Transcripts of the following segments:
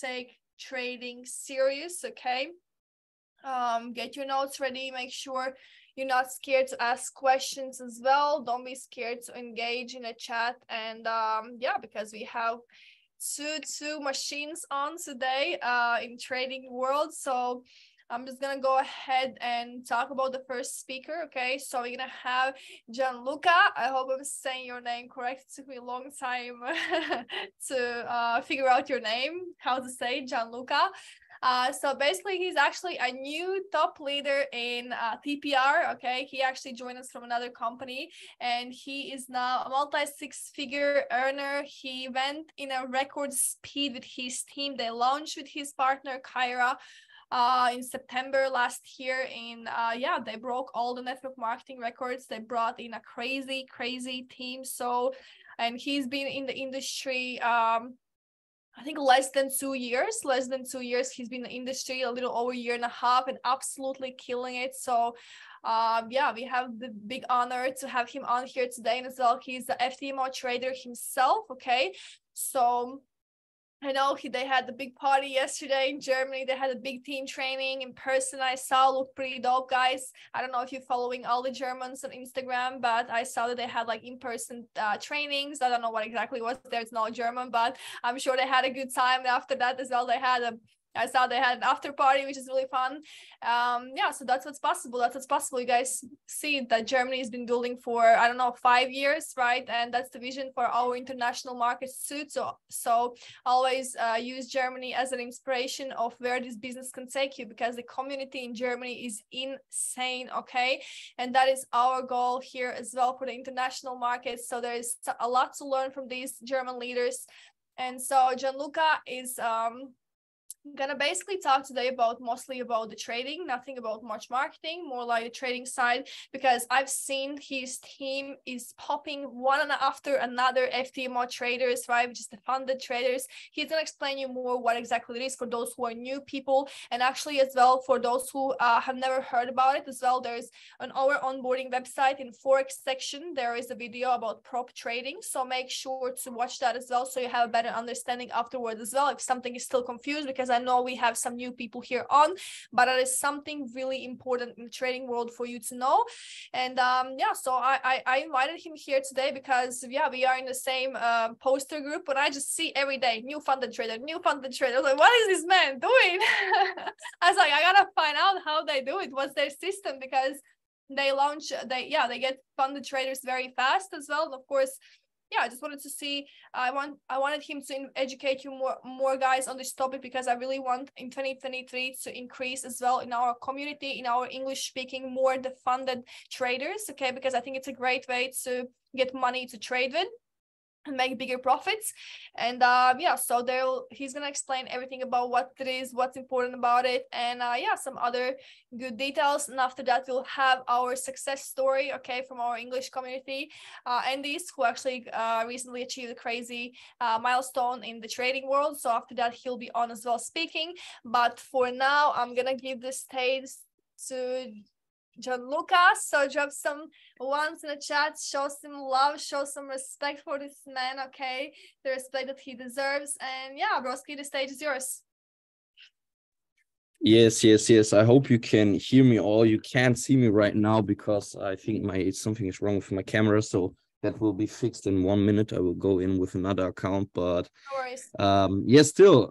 take trading serious, okay? Get your notes ready. Make sure you're not scared to ask questions as well. Don't be scared to engage in a chat. And yeah, because we have two machines on today in trading world. So I'm just gonna go ahead and talk about the first speaker. Okay, so we're gonna have Gianluca. I hope I'm saying your name correct. It took me a long time to figure out your name, how to say Gianluca. So basically, he's actually a new top leader in TPR. Okay, he actually joined us from another company, and he is now a multi-six-figure earner. He went in a record speed with his team. They launched with his partner Kyra in September last year. In yeah, they broke all the network marketing records. They brought in a crazy team. So, and he's been in the industry. I think less than 2 years. He's been in the industry a little over a year and a half and absolutely killing it. So yeah, we have the big honor to have him on here today as well. He's the Ftmo trader himself. Okay, so I know they had the big party yesterday in Germany. They had a big team training in person. I saw, looked pretty dope, guys. I don't know if you're following all the Germans on Instagram, but I saw that they had like in-person trainings. I don't know what exactly was there. It's not German, but I'm sure they had a good time. After that as well, I saw they had an after party, which is really fun. Yeah, so that's what's possible. You guys see that Germany has been building for, I don't know, 5 years, right? And that's the vision for our international markets too. So always use Germany as an inspiration of where this business can take you, because the community in Germany is insane, okay? And that is our goal here as well for the international markets. So there is a lot to learn from these German leaders. And so Gianluca is gonna basically talk today mostly about the trading, nothing about much marketing, more like the trading side, because I've seen his team is popping one after another Ftmo traders, right, which is the funded traders. He's gonna explain you more what exactly it is for those who are new people, and actually as well for those who have never heard about it as well. There's on our onboarding website in Forex section, there is a video about prop trading, so make sure to watch that as well, so you have a better understanding afterwards as well if something is still confused, because I know we have some new people here on, but it is something really important in the trading world for you to know. And yeah, so I invited him here today because yeah, we are in the same poster group, but I just see every day new funded trader. I was like, what is this man doing? I was like, I gotta find out how they do it, what's their system, because they get funded traders very fast as well. And of course, yeah, I just wanted to see, I wanted him to educate you more guys on this topic, because I really want in 2023 to increase as well in our community, in our English speaking, more the funded traders, okay, because I think it's a great way to get money to trade with and make bigger profits. And yeah, so he's gonna explain everything about what it is, what's important about it, and yeah, some other good details. And after that, we'll have our success story, okay, from our English community, Andy's, who actually recently achieved a crazy milestone in the trading world. So after that, he'll be on as well speaking. But for now, I'm gonna give the stage to Gianluca. So drop some ones in the chat, show some love, show some respect for this man, okay? The respect that he deserves. And yeah, broski, the stage is yours. Yes. I hope you can hear me all. You can't see me right now because I think something is wrong with my camera, so that will be fixed in 1 minute. I will go in with another account, but no worries. Yes, still,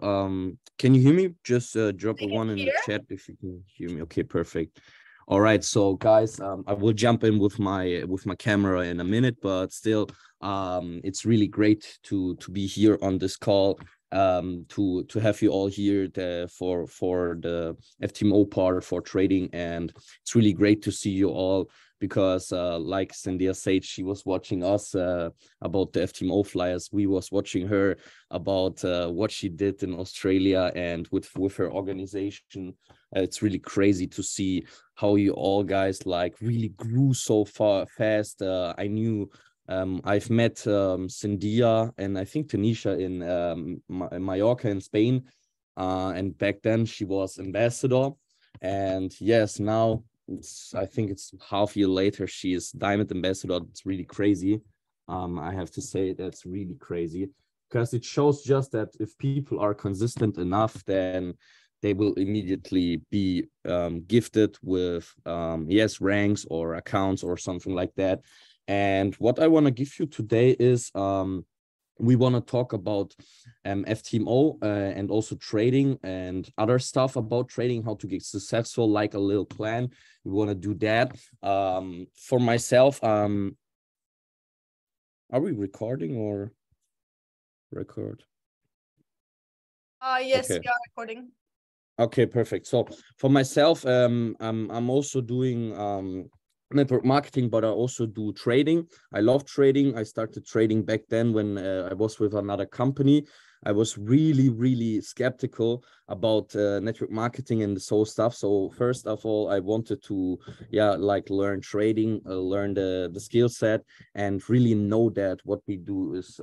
can you hear me? Just drop a one in the chat if you can hear me. Okay, perfect. All right, so guys, I will jump in with my camera in a minute, but still, it's really great to be here on this call, to have you all here for the Ftmo part for trading, and it's really great to see you all, because like Cynthia said, she was watching us about the Ftmo flyers. We was watching her about what she did in Australia and with her organization. It's really crazy to see how you all guys like really grew so fast. I knew I've met Cynthia and I think Tanisha in Mallorca in Spain, and back then she was ambassador, and yes, now I think it's half year later she is diamond ambassador. It's really crazy. I have to say that's really crazy. because it shows just that if people are consistent enough, then they will immediately be gifted with yes, ranks or accounts or something like that. And what I want to give you today is we want to talk about Ftmo and also trading and other stuff about trading, how to get successful, like a little plan. We want to do that. For myself, are we recording or record? Yes, okay. we are recording. Okay, perfect. So for myself, I'm also doing network marketing, but I also do trading. I love trading. I started trading back then when I was with another company. I was really, really skeptical about network marketing and this whole stuff. So first of all, I wanted to, like learn trading, learn the skill set, and really know that what we do is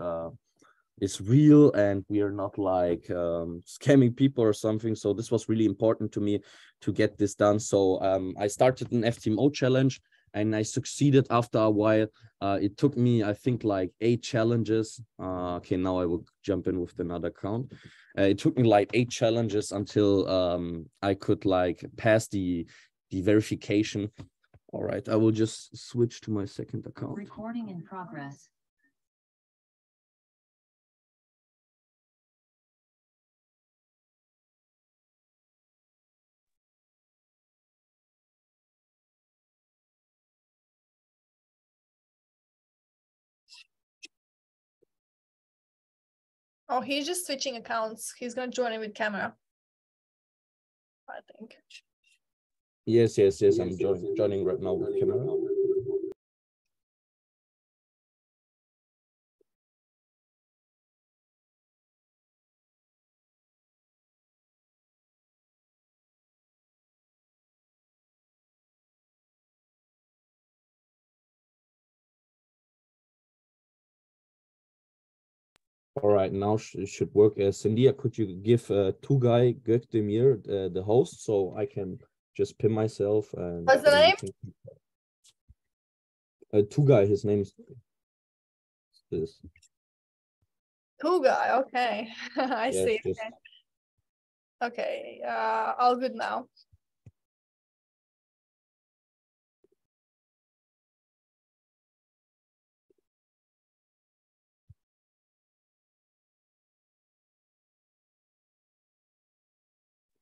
real and we are not like scamming people or something. So this was really important to me to get this done. So I started an Ftmo challenge and I succeeded after a while. It took me, I think, like 8 challenges. Okay, now I will jump in with another account. It took me like 8 challenges until I could like pass the verification. All right, I will just switch to my second account. Recording in progress. Oh, he's just switching accounts. He's gonna join in with camera, I think. Yes. I'm joining right now with camera. All right, now it should work. Cindy, could you give Tugay Gökdemir the host so I can just pin myself and What's the name? Tugay, his name is this. Tugay, okay. I Yes, see. just... Okay, all good now.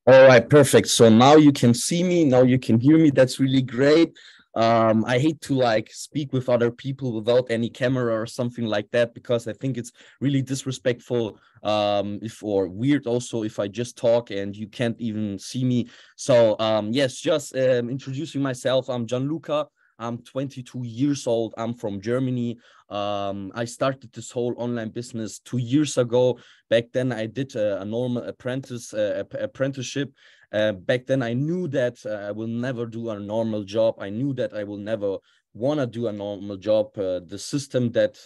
All right, perfect. So now you can see me, now you can hear me. That's really great. I hate to like speak with other people without any camera or something like that because I think it's really disrespectful if or weird also if I just talk and you can't even see me. So yes, just introducing myself. I'm Gianluca. I'm 22 years old. I'm from Germany. I started this whole online business 2 years ago. Back then, I did a normal apprenticeship. Back then, I knew that I will never do a normal job. I knew that I will never want to do a normal job. The system that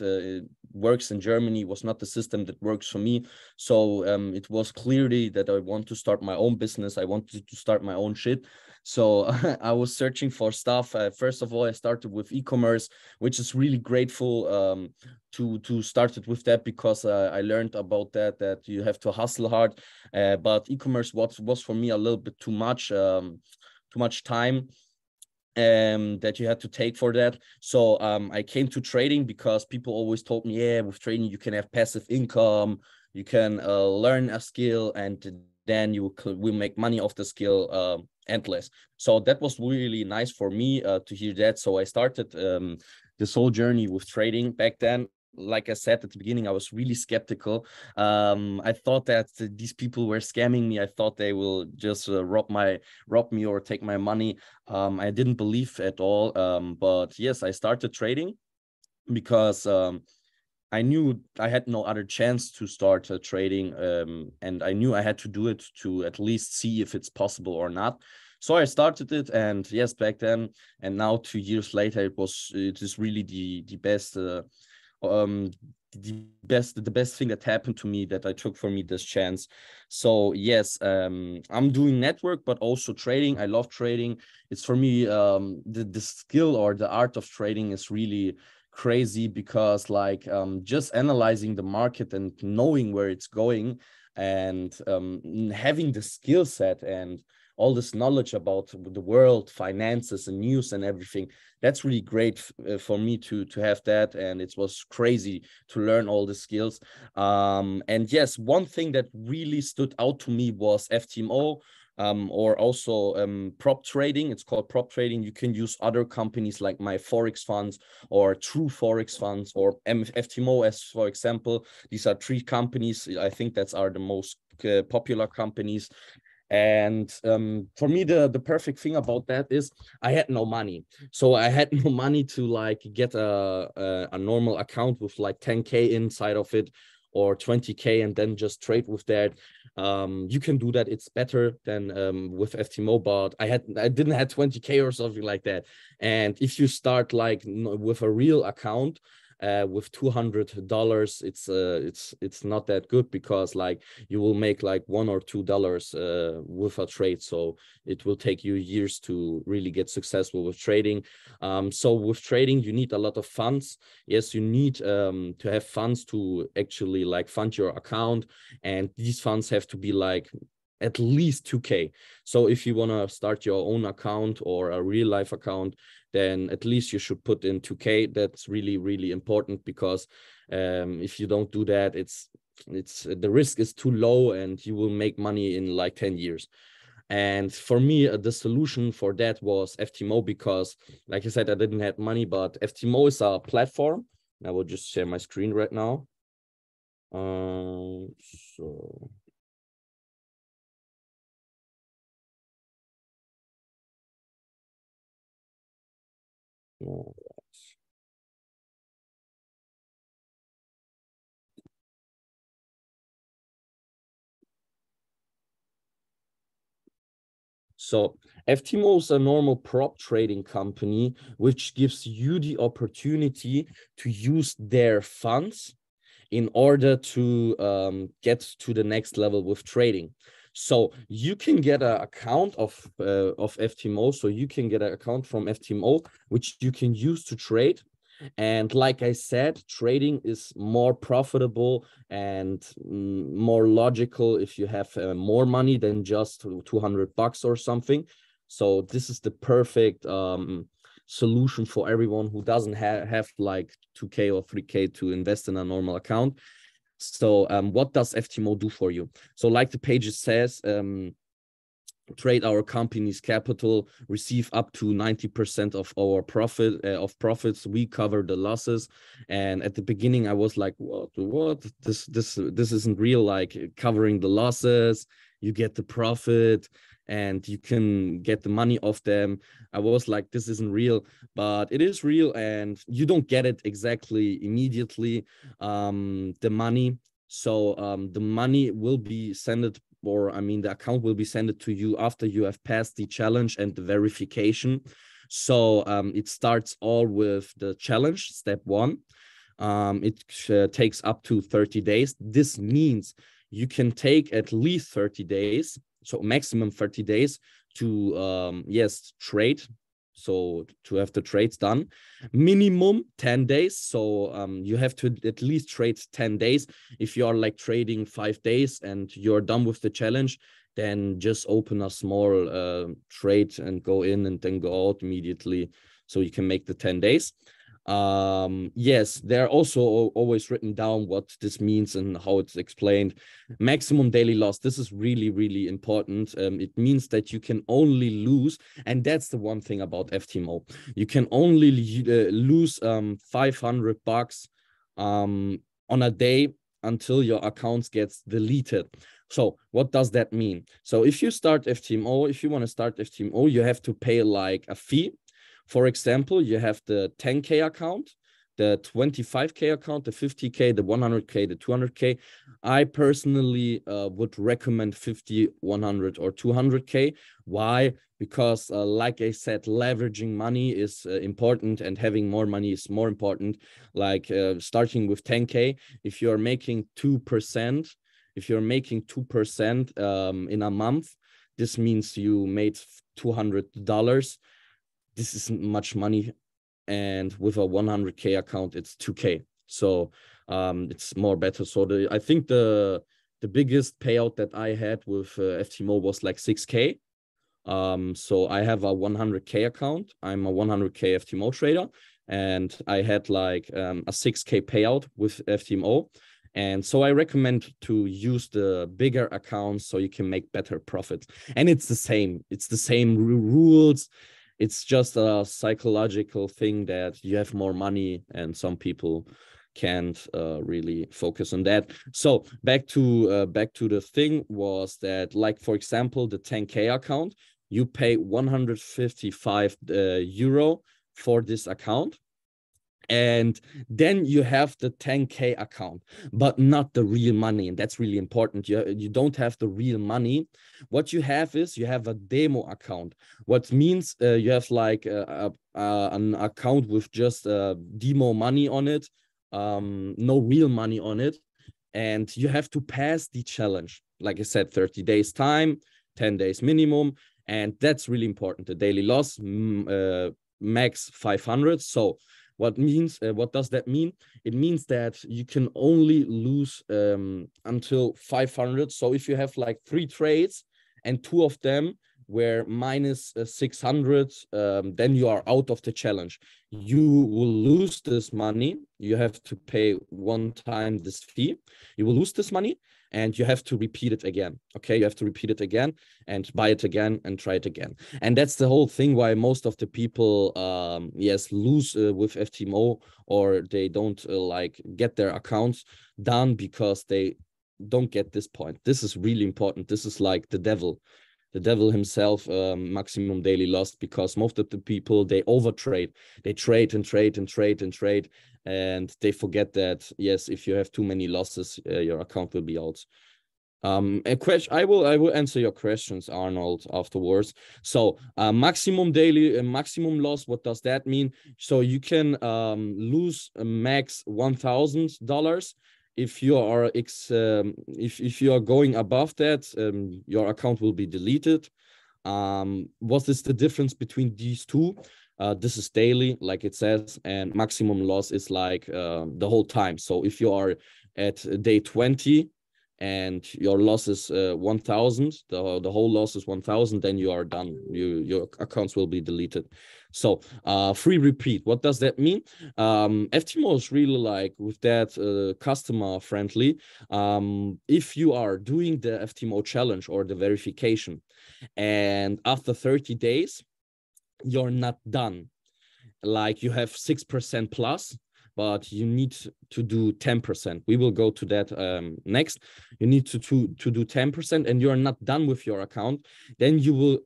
works in Germany was not the system that works for me. So it was clearly that I want to start my own business. I wanted to start my own shit. So I was searching for stuff. First of all, I started with e-commerce, which is really grateful to start it with that because I learned about that you have to hustle hard. But e-commerce was for me a little bit too much time that you had to take for that. So I came to trading because people always told me, yeah, with trading you can have passive income, you can learn a skill, and then you will make money off the skill endless. So that was really nice for me to hear that. So I started this whole journey with trading back then. Like I said at the beginning, I was really skeptical. I thought that these people were scamming me. I thought they will just rob me or take my money. I didn't believe at all. But yes, I started trading because I knew I had no other chance to start trading, and I knew I had to do it to at least see if it's possible or not. So I started it, and yes, back then and now 2 years later, it is really the best. The best thing that happened to me, that I took for me this chance. So yes, I'm doing network but also trading. I love trading. It's for me the skill or the art of trading is really crazy because like just analyzing the market and knowing where it's going and having the skill set and all this knowledge about the world, finances and news and everything, that's really great for me to have that. And it was crazy to learn all the skills. And yes, one thing that really stood out to me was Ftmo, or also prop trading. It's called prop trading. You can use other companies like my Forex funds or True Forex funds or Ftmo, as for example. These are three companies. I think that's are the most popular companies. And for me, the perfect thing about that is I had no money. So I had no money to like get a normal account with like 10K inside of it or 20K and then just trade with that. You can do that. It's better than with Ftmo, but I didn't have 20K or something like that. And if you start like with a real account, with $200, it's not that good because like you will make like $1 or $2 with a trade. So it will take you years to really get successful with trading. So with trading, you need a lot of funds. Yes, you need to have funds to actually like fund your account, and these funds have to be like at least 2K. So if you want to start your own account or a real life account, then at least you should put in 2K. That's really, really important because if you don't do that, it's the risk is too low and you will make money in like 10 years. And for me, the solution for that was Ftmo because, like I said, I didn't have money, but Ftmo is a platform. I will just share my screen right now. So no. So Ftmo is a normal prop trading company, which gives you the opportunity to use their funds in order to get to the next level with trading. So you can get an account of Ftmo. So you can get an account from Ftmo, which you can use to trade. And like I said, trading is more profitable and more logical if you have more money than just $200 or something. So this is the perfect solution for everyone who doesn't have like 2K or 3K to invest in a normal account. So what does Ftmo do for you? So like the page says, trade our company's capital, receive up to 90% of our profits. We cover the losses. And at the beginning, I was like, what? This isn't real. Like covering the losses, you get the profit, and you can get the money off them. I was like, this isn't real, but it is real, and you don't get it exactly immediately. The money. So the money will be sent, or I mean, the account will be sent to you after you have passed the challenge and the verification. So it starts all with the challenge, step one. It takes up to 30 days. This means you can take at least 30 days, so maximum 30 days to, yes, trade. So to have the trades done, minimum 10 days. So you have to at least trade 10 days. If you are like trading 5 days and you're done with the challenge, then just open a small trade and go in and then go out immediately so you can make the 10 days. Yes, they're also always written down what this means and how it's explained. Maximum daily loss, this is really, really important. It means that you can only lose, and that's the one thing about Ftmo, you can only lose $500 on a day until your account gets deleted. So what does that mean? So if you start Ftmo, if you want to start Ftmo, you have to pay like a fee. For example, you have the 10K account, the 25K account, the 50K, the 100K, the 200K. I personally would recommend 50, 100, or 200K. Why? Because like I said, leveraging money is important, and having more money is more important. Like starting with 10K, if you're making 2%, in a month, this means you made $200. This isn't much money and with a 100K account, it's 2K. So it's more better. So I think the biggest payout that I had with Ftmo was like 6K. So I have a 100K account. I'm a 100K Ftmo trader, and I had like a 6K payout with Ftmo. And so I recommend to use the bigger accounts so you can make better profits. And it's the same. It's the same rules. It's just a psychological thing that you have more money, and some people can't really focus on that. So back to the thing was that, like, for example, the 10K account, you pay 155 euro for this account. And then you have the 10K account, but not the real money. And that's really important. You don't have the real money. What you have is you have a demo account. What means you have like an account with just demo money on it, no real money on it. And you have to pass the challenge. Like I said, 30 days time, 10 days minimum. And that's really important. The daily loss, max 500. So what does that mean? It means that you can only lose until 500. So if you have like 3 trades and 2 of them were minus 600, then you are out of the challenge. You will lose this money. You have to pay one time this fee. You will lose this money, and you have to repeat it again. Okay, you have to repeat it again and buy it again and try it again. And that's the whole thing why most of the people, lose with Ftmo, or they don't like get their accounts done because they don't get this point. This is really important. This is like the devil himself, maximum daily loss, because most of the people, they overtrade. They trade and trade and trade and trade, and they forget that, yes, if you have too many losses, your account will be out. A question, I will answer your questions, Arnold, afterwards. So maximum daily maximum loss, what does that mean? So you can lose a max $1,000. If you are if you are going above that, your account will be deleted. What is the difference between these two? This is daily, like it says, and maximum loss is like the whole time. So if you are at day 20 and your loss is 1,000, the whole loss is 1,000, then you are done. Your accounts will be deleted. So free repeat, what does that mean? Ftmo is really like with that customer friendly. If you are doing the Ftmo challenge or the verification, and after 30 days you're not done, like you have 6% plus, but you need to do 10%. We will go to that next. You need to do 10%, and you're not done with your account, then you will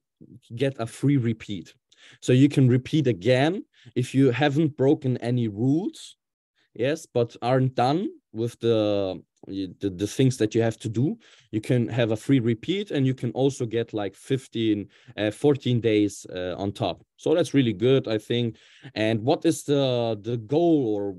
get a free repeat. So you can repeat again if you haven't broken any rules, yes, but aren't done with the things that you have to do. You can have a free repeat, and you can also get like 14 days on top. So that's really good, I think. And what is the goal, or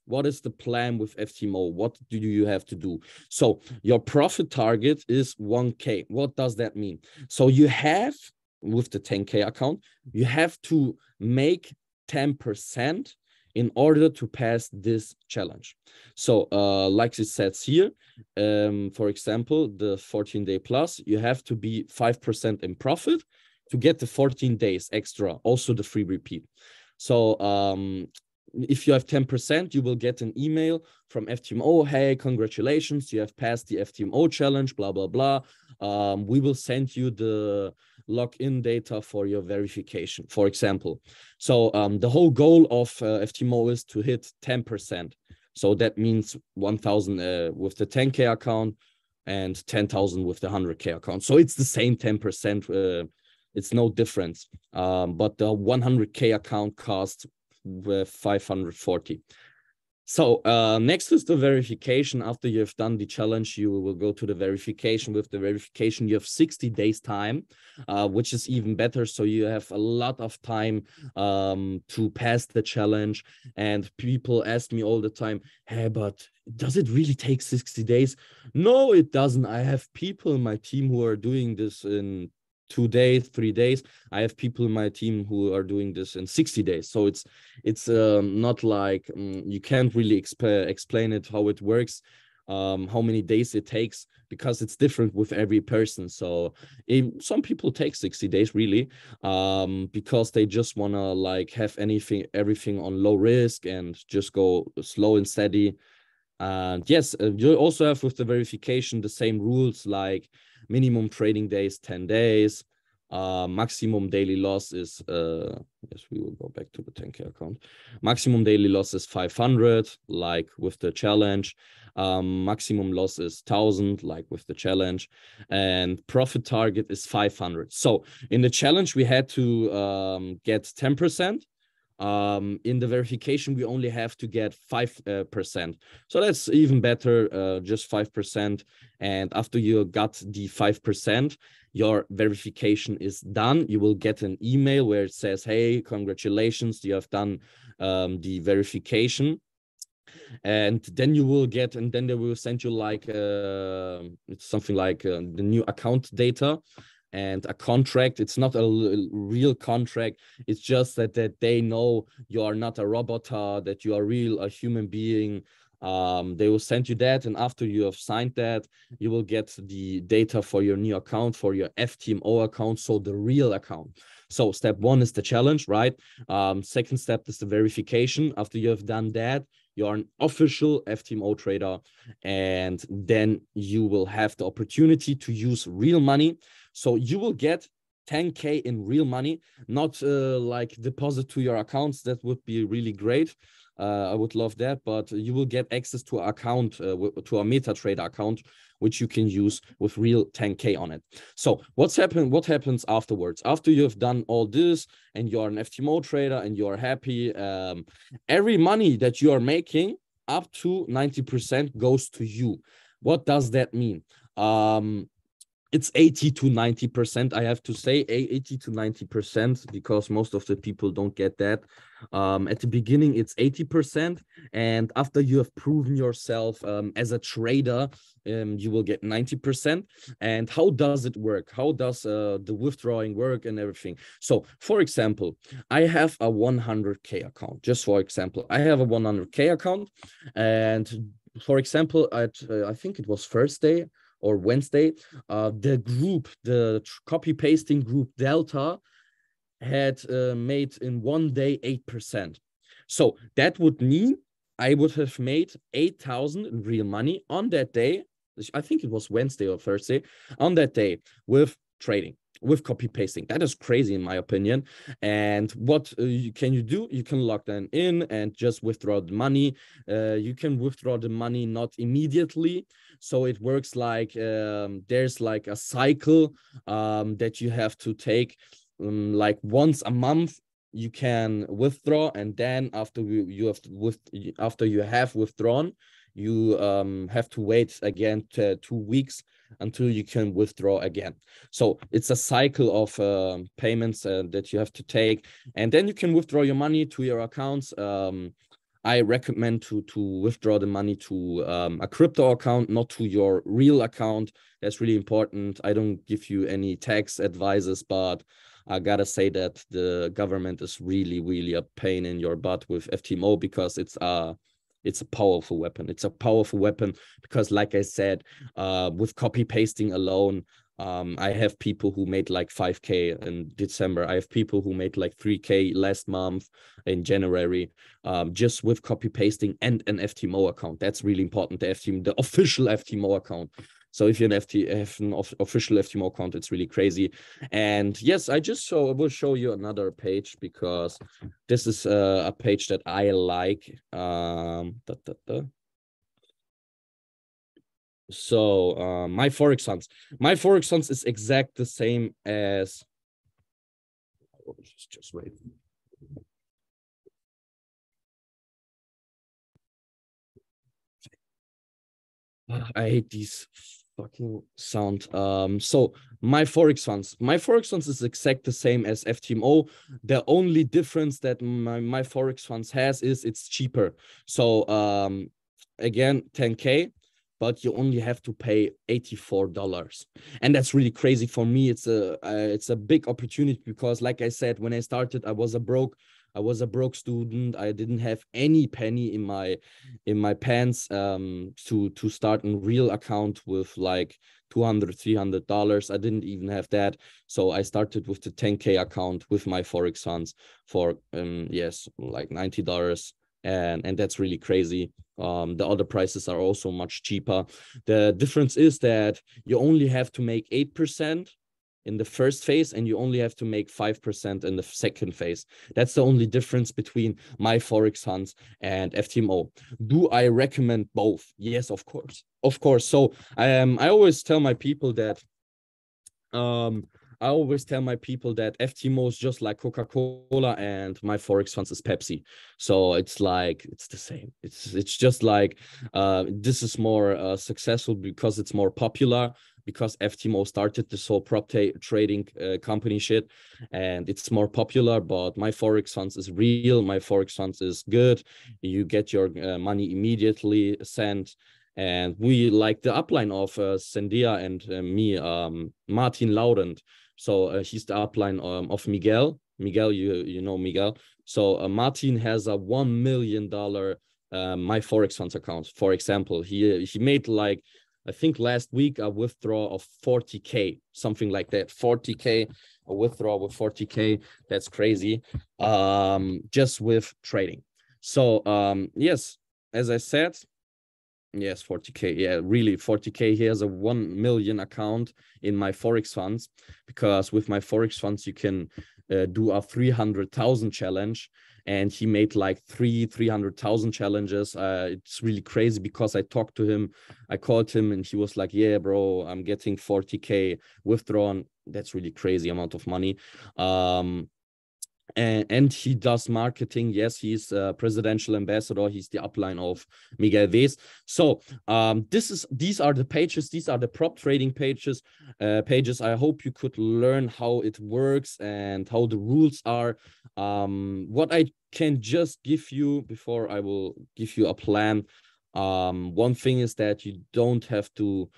what is the plan with Ftmo? What do you have to do? So your profit target is 1K. What does that mean? So you have, with the 10K account, you have to make 10% in order to pass this challenge. So like it says here, for example, the 14-day plus, you have to be 5% in profit to get the 14 days extra, also the free repeat. So if you have 10%, you will get an email from Ftmo. Hey, congratulations, you have passed the Ftmo challenge, blah, blah, blah. We will send you the login data for your verification, for example. So the whole goal of Ftmo is to hit 10%. So that means 1,000 with the 10K account and 10,000 with the 100K account. So it's the same 10%. It's no difference. But the 100K account costs 540. So next is the verification. After you have done the challenge, you will go to the verification. With the verification, you have 60 days time, which is even better. So you have a lot of time to pass the challenge. And people ask me all the time, hey, but does it really take 60 days? No, it doesn't. I have people in my team who are doing this in 2 days, 3 days. I have people in my team who are doing this in 60 days. So it's not like you can't really explain it how it works, how many days it takes, because it's different with every person. So some people take 60 days really, because they just want to like have everything on low risk and just go slow and steady. And yes, you also have with the verification the same rules, like minimum trading days 10 days, maximum daily loss is yes, we will go back to the 10K account. Maximum daily loss is 500, like with the challenge. Maximum loss is 1,000, like with the challenge, and profit target is 500. So in the challenge we had to get 10%. In the verification we only have to get 5%, so that's even better, just 5%. And after you got the 5%, your verification is done. You will get an email where it says, hey, congratulations, you have done the verification. And then you will get, and then they will send you like it's something like the new account data and a contract. It's not a real contract. It's just that they know you are not a robot, that you are a human being. They will send you that, and after you have signed that, you will get the data for your new account, for your Ftmo account, so the real account. So step one is the challenge, right? Second step is the verification. After you have done that, you're an official Ftmo trader, and then you will have the opportunity to use real money. So you will get 10K in real money, not like deposit to your accounts. That would be really great. I would love that, but you will get access to an account, to a MetaTrader account, which you can use with real 10K on it. So what happens afterwards? After you have done all this and you're an Ftmo trader and you're happy, every money that you are making, up to 90% goes to you. What does that mean? It's 80 to 90%, I have to say, 80 to 90%, because most of the people don't get that. At the beginning, it's 80%. And after you have proven yourself as a trader, you will get 90%. And how does it work? How does the withdrawing work and everything? So, for example, I have a 100K account. Just for example, I have a 100K account. And for example, I think it was Thursday or Wednesday, the copy pasting group Delta had made in one day 8%. So that would mean I would have made 8,000 in real money on that day. I think it was Wednesday or Thursday, on that day, with trading, with copy pasting. That is crazy in my opinion. And what can you do? You can log them in and just withdraw the money. You can withdraw the money not immediately. So it works like there's like a cycle that you have to take, like once a month you can withdraw, and then after you have withdrawn, you have to wait again 2 weeks until you can withdraw again. So it's a cycle of payments that you have to take, and then you can withdraw your money to your accounts. I recommend to withdraw the money to a crypto account, not to your real account. That's really important. I don't give you any tax advices, but I gotta say that the government is really, really a pain in your butt with Ftmo, because it's a powerful weapon. It's a powerful weapon because, like I said, with copy pasting alone, I have people who made like 5K in December. I have people who made like 3K last month in January, just with copy pasting and an Ftmo account. That's really important. The official Ftmo account. So if you have an official Ftmo account, it's really crazy. And yes, I will show you another page, because this is a page that I like. So my Forex Funds is exact the same as, just wait. I hate these fucking sound. So my Forex Funds is exact the same as Ftmo. The only difference that my Forex Funds has is it's cheaper. So again, 10K. but you only have to pay $84. And that's really crazy for me. It's a big opportunity because, like I said, when I started, I was a broke student. I didn't have any penny in my pants to start a real account with like $200-300. I didn't even have that. So I started with the 10K account with my Forex funds for yes, like $90. And that's really crazy. The other prices are also much cheaper. The difference is that you only have to make 8% in the first phase, and you only have to make 5% in the second phase. That's the only difference between my Forex funds and Ftmo. Do I recommend both? Yes, of course. Of course. So I always tell my people that Ftmo is just like Coca-Cola and my Forex funds is Pepsi. So it's like, it's the same. It's just like this is more successful because it's more popular, because Ftmo started this whole prop trading company shit, and it's more popular. But my Forex funds is real. My Forex funds is good. You get your money immediately sent. And we like the upline of Sendia and me, Martin Laurent. So he's the upline of Miguel. Miguel, you know Miguel. So Martin has a $1 million my Forex funds account. For example, he made like, I think last week, a withdrawal of 40K, something like that. 40K, a withdrawal with 40K. That's crazy. Just with trading. So yes, as I said, yes, 40K. Yeah, really 40K. He has a 1 million account in my Forex funds, because with my Forex funds, you can do a 300,000 challenge. And he made like 300,000 challenges. It's really crazy because I talked to him. I called him and he was like, yeah, bro, I'm getting 40K withdrawn. That's really crazy amount of money. And he does marketing. Yes, he's a presidential ambassador. He's the upline of Miguel Vez. So these are the pages. These are the prop trading pages. I hope you could learn how it works and how the rules are. What I can just give you before I will give you a plan. One thing is that you don't have to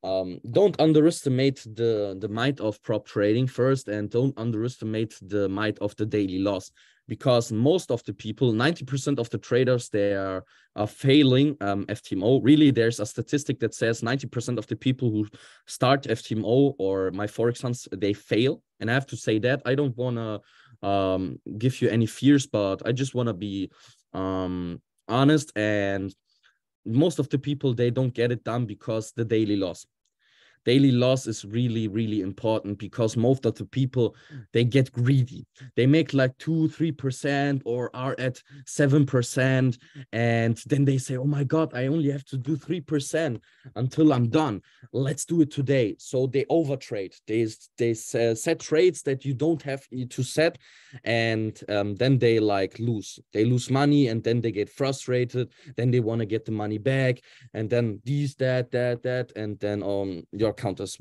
don't underestimate the might of prop trading first, and don't underestimate the might of the daily loss, because most of the people, 90% of the traders, they are failing Ftmo. Really, there's a statistic that says 90% of the people who start Ftmo or my Forex funds, they fail. And I have to say that I don't want to give you any fears, but I just want to be honest. And most of the people, they don't get it done because the daily loss is really, really important, because most of the people, they get greedy. They make like 2-3% or are at 7, and then they say, oh my god, I only have to do 3% until I'm done. Let's do it today. So they overtrade. They set trades that you don't have to set, and then they like lose money, and then they get frustrated. Then they want to get the money back, and then that, and then your account is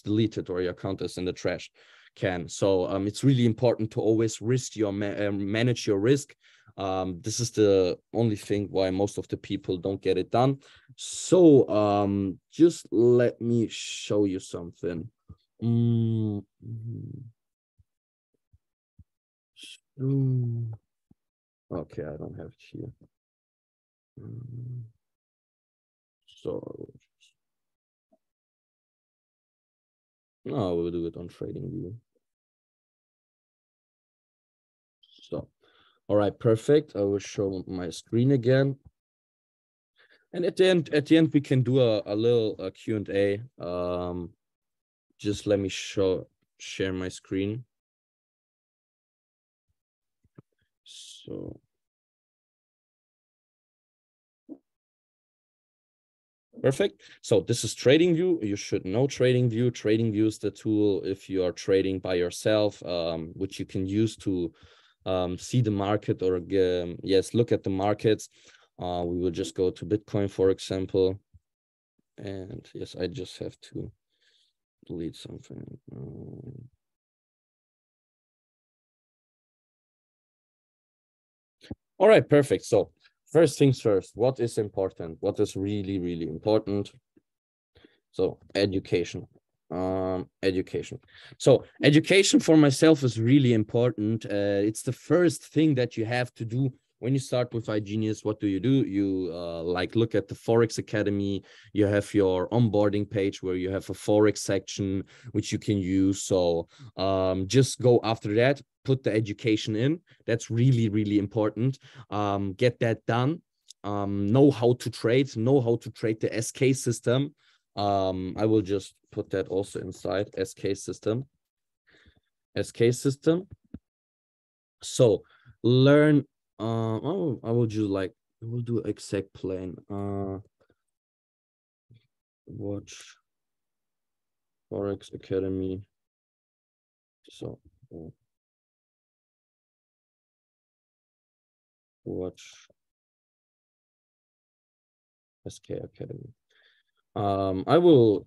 deleted, or your account is in the trash can. So it's really important to always manage your risk. This is the only thing why most of the people don't get it done. So just let me show you something. Mm -hmm. Okay, I don't have it here. So no, we'll do it on TradingView. So, all right, perfect. I will show my screen again. And at the end, we can do a little Q&A. Just let me share my screen. So, perfect. So this is TradingView. You should know TradingView. TradingView is the tool if you are trading by yourself, which you can use to see the market, or yes, look at the markets. We will just go to Bitcoin, for example. And yes, I just have to delete something. All right, perfect. So first things first, what is important? What is really, really important? So education. Education. So education for myself is really important. It's the first thing that you have to do when you start with iGenius. What do? You like look at the Forex Academy. You have your onboarding page where you have a Forex section which you can use. So just go after that, put the education in. That's really, really important. Get that done. Know how to trade, the SK system. I will just put that also inside SK system. SK system. So learn. Oh, I will do like I will do exact plane. Watch Forex Academy. So watch SK Academy. I will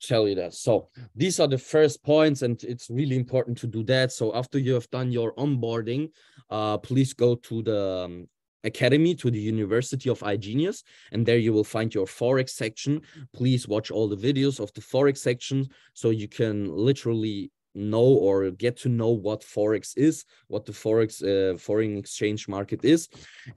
tell you that. So these are the first points, and it's really important to do that. So after you have done your onboarding, please go to the academy, to the University of iGenius, and there you will find your Forex section. Please watch all the videos of the Forex section so you can literally know or get to know what Forex is, what the Forex foreign exchange market is.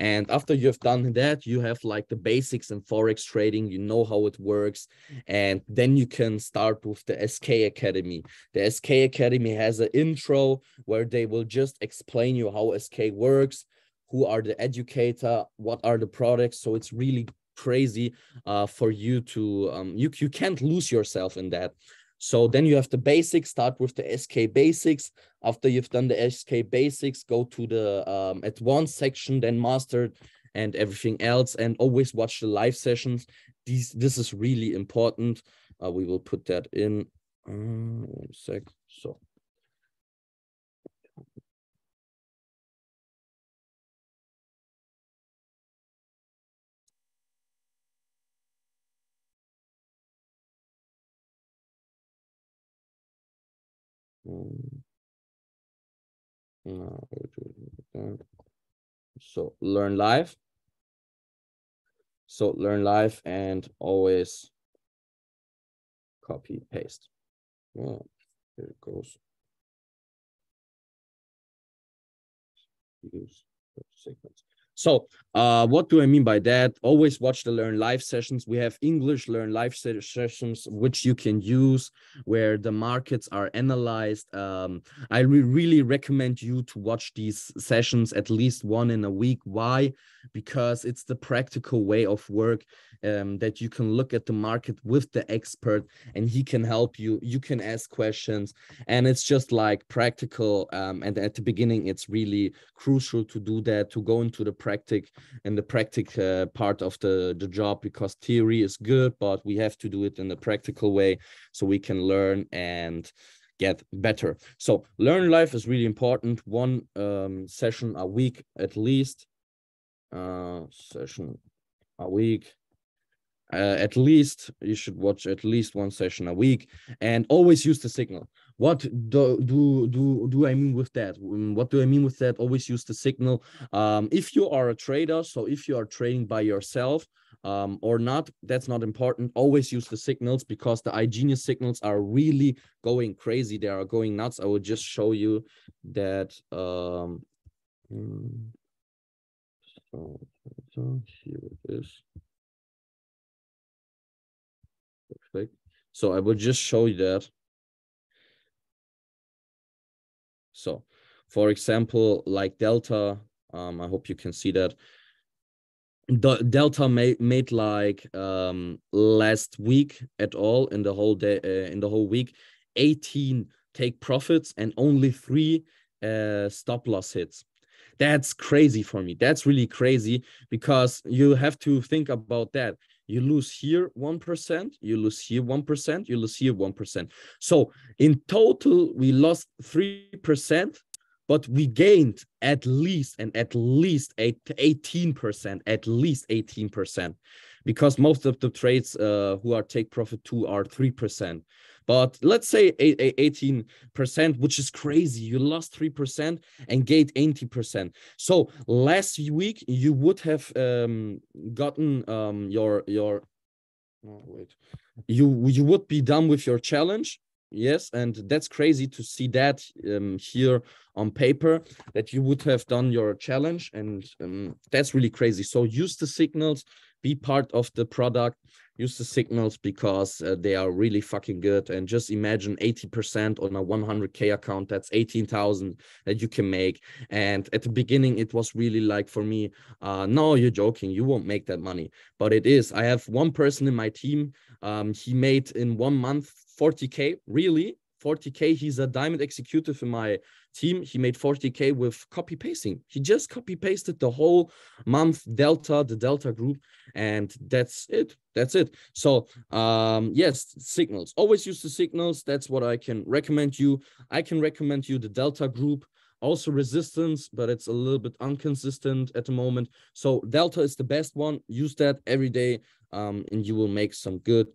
And after you have done that, you have like the basics in Forex trading, you know how it works, and then you can start with the SK Academy. The SK Academy has an intro where they will just explain you how SK works, who are the educator, what are the products. So it's really crazy for you to you can't lose yourself in that. So then you have the basics. Start with the SK basics. After you've done the SK basics, go to the advanced section, then mastered and everything else, and always watch the live sessions. This is really important. We will put that in 1 sec. So so learn live. So learn live and always copy paste. Oh, here it goes. Use segments. So what do I mean by that? Always watch the Learn Live sessions. We have English Learn Live sessions, which you can use where the markets are analyzed. I really recommend you to watch these sessions at least one in a week. Why? Because it's the practical way of work, that you can look at the market with the expert and he can help you. You can ask questions and it's just like practical. And at the beginning, it's really crucial to do that, to go into the practice part of the job, because theory is good, but we have to do it in the practical way so we can learn and get better. So learn life is really important. One session a week at least. Session a week. At least you should watch at least one session a week, and always use the signal. What do I mean with that? What do I mean with that? Always use the signal. If you are a trader, so if you are trading by yourself or not, that's not important. Always use the signals, because the iGenius signals are really going crazy. They are going nuts. I will just show you that. So here it is. Perfect. So I will just show you that. So, for example, like Delta, I hope you can see that. Delta made like last week at all in the whole day, in the whole week, 18 take profits and only 3 stop loss hits. That's crazy for me. That's really crazy, because you have to think about that. You lose here 1%, you lose here 1%, you lose here 1%. So in total, we lost 3%, but we gained at least 18%, at least 18%, because most of the trades who are take profit 2 are 3%. but let's say 18%, which is crazy. You lost 3% and gained 80%. So last week you would have gotten your oh, wait, you would be done with your challenge. Yes, and that's crazy to see that here on paper, that you would have done your challenge, and that's really crazy. So use the signals, be part of the product, use the signals, because they are really fucking good. And just imagine 80% on a 100K account, that's 18,000 that you can make. And at the beginning it was really like, for me, no, you're joking, you won't make that money. But it is. I have one person in my team, he made in 1 month 40K, really 40K. He's a diamond executive in my team. He made 40K with copy pasting. He just copy pasted the whole month the Delta group, and that's it. So yes, signals, always use the signals. That's what I can recommend you. I can recommend you the Delta group, also resistance, but it's a little bit inconsistent at the moment. So Delta is the best one. Use that every day, and you will make some good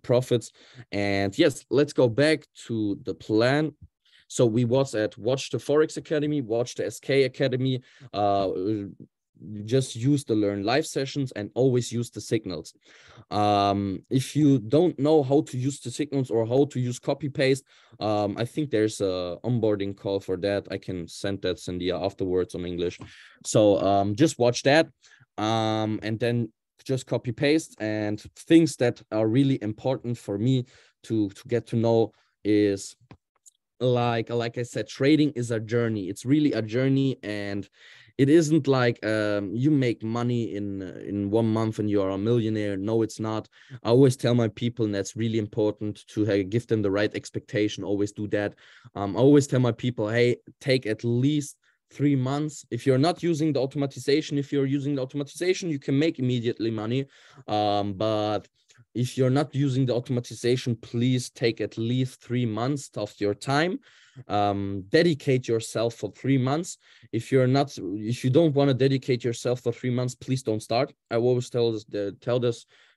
profits. And yes, let's go back to the plan. So we watch the Forex Academy, watch the SK Academy, just use the learn live sessions, and always use the signals. If you don't know how to use the signals or how to use copy paste, I think there's a onboarding call for that. I can send that, Cynthia, afterwards on English. So just watch that, and then just copy paste. And things that are really important for me to get to know is, like I said, trading is a journey. It's really a journey, and it isn't like you make money in 1 month and you are a millionaire. No, it's not. I always tell my people, and that's really important, to give them the right expectation. Always do that. I always tell my people, hey, take at least 3 months. If you're not using the automatization, if you're using the automatization, you can make immediately money. But if you're not using the automatization, please take at least 3 months of your time. Dedicate yourself for 3 months. If you don't want to dedicate yourself for 3 months, please don't start. I always tell this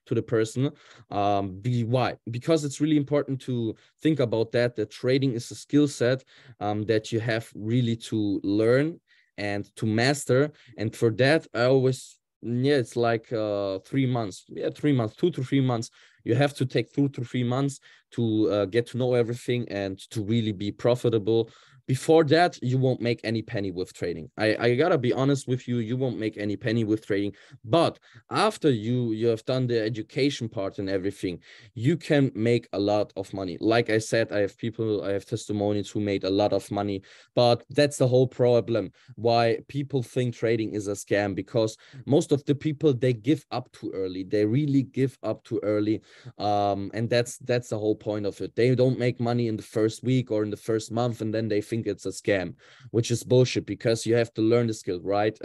to the person. Why? Because it's really important to think about that trading is a skill set that you have really to learn and to master. And for that, I always, it's like 3 months. 3 months, 2 to 3 months. You have to take 2 to 3 months to get to know everything and to really be profitable. Before that, you won't make any penny with trading. I gotta be honest with you, you won't make any penny with trading. But after you have done the education part and everything, you can make a lot of money. Like I said, I have testimonies who made a lot of money. But that's the whole problem, why people think trading is a scam, because most of the people, they give up too early. They really give up too early. And that's the whole point of it. They don't make money in the first week or in the first month, and then they think it's a scam, which is bullshit, because you have to learn the skill, right?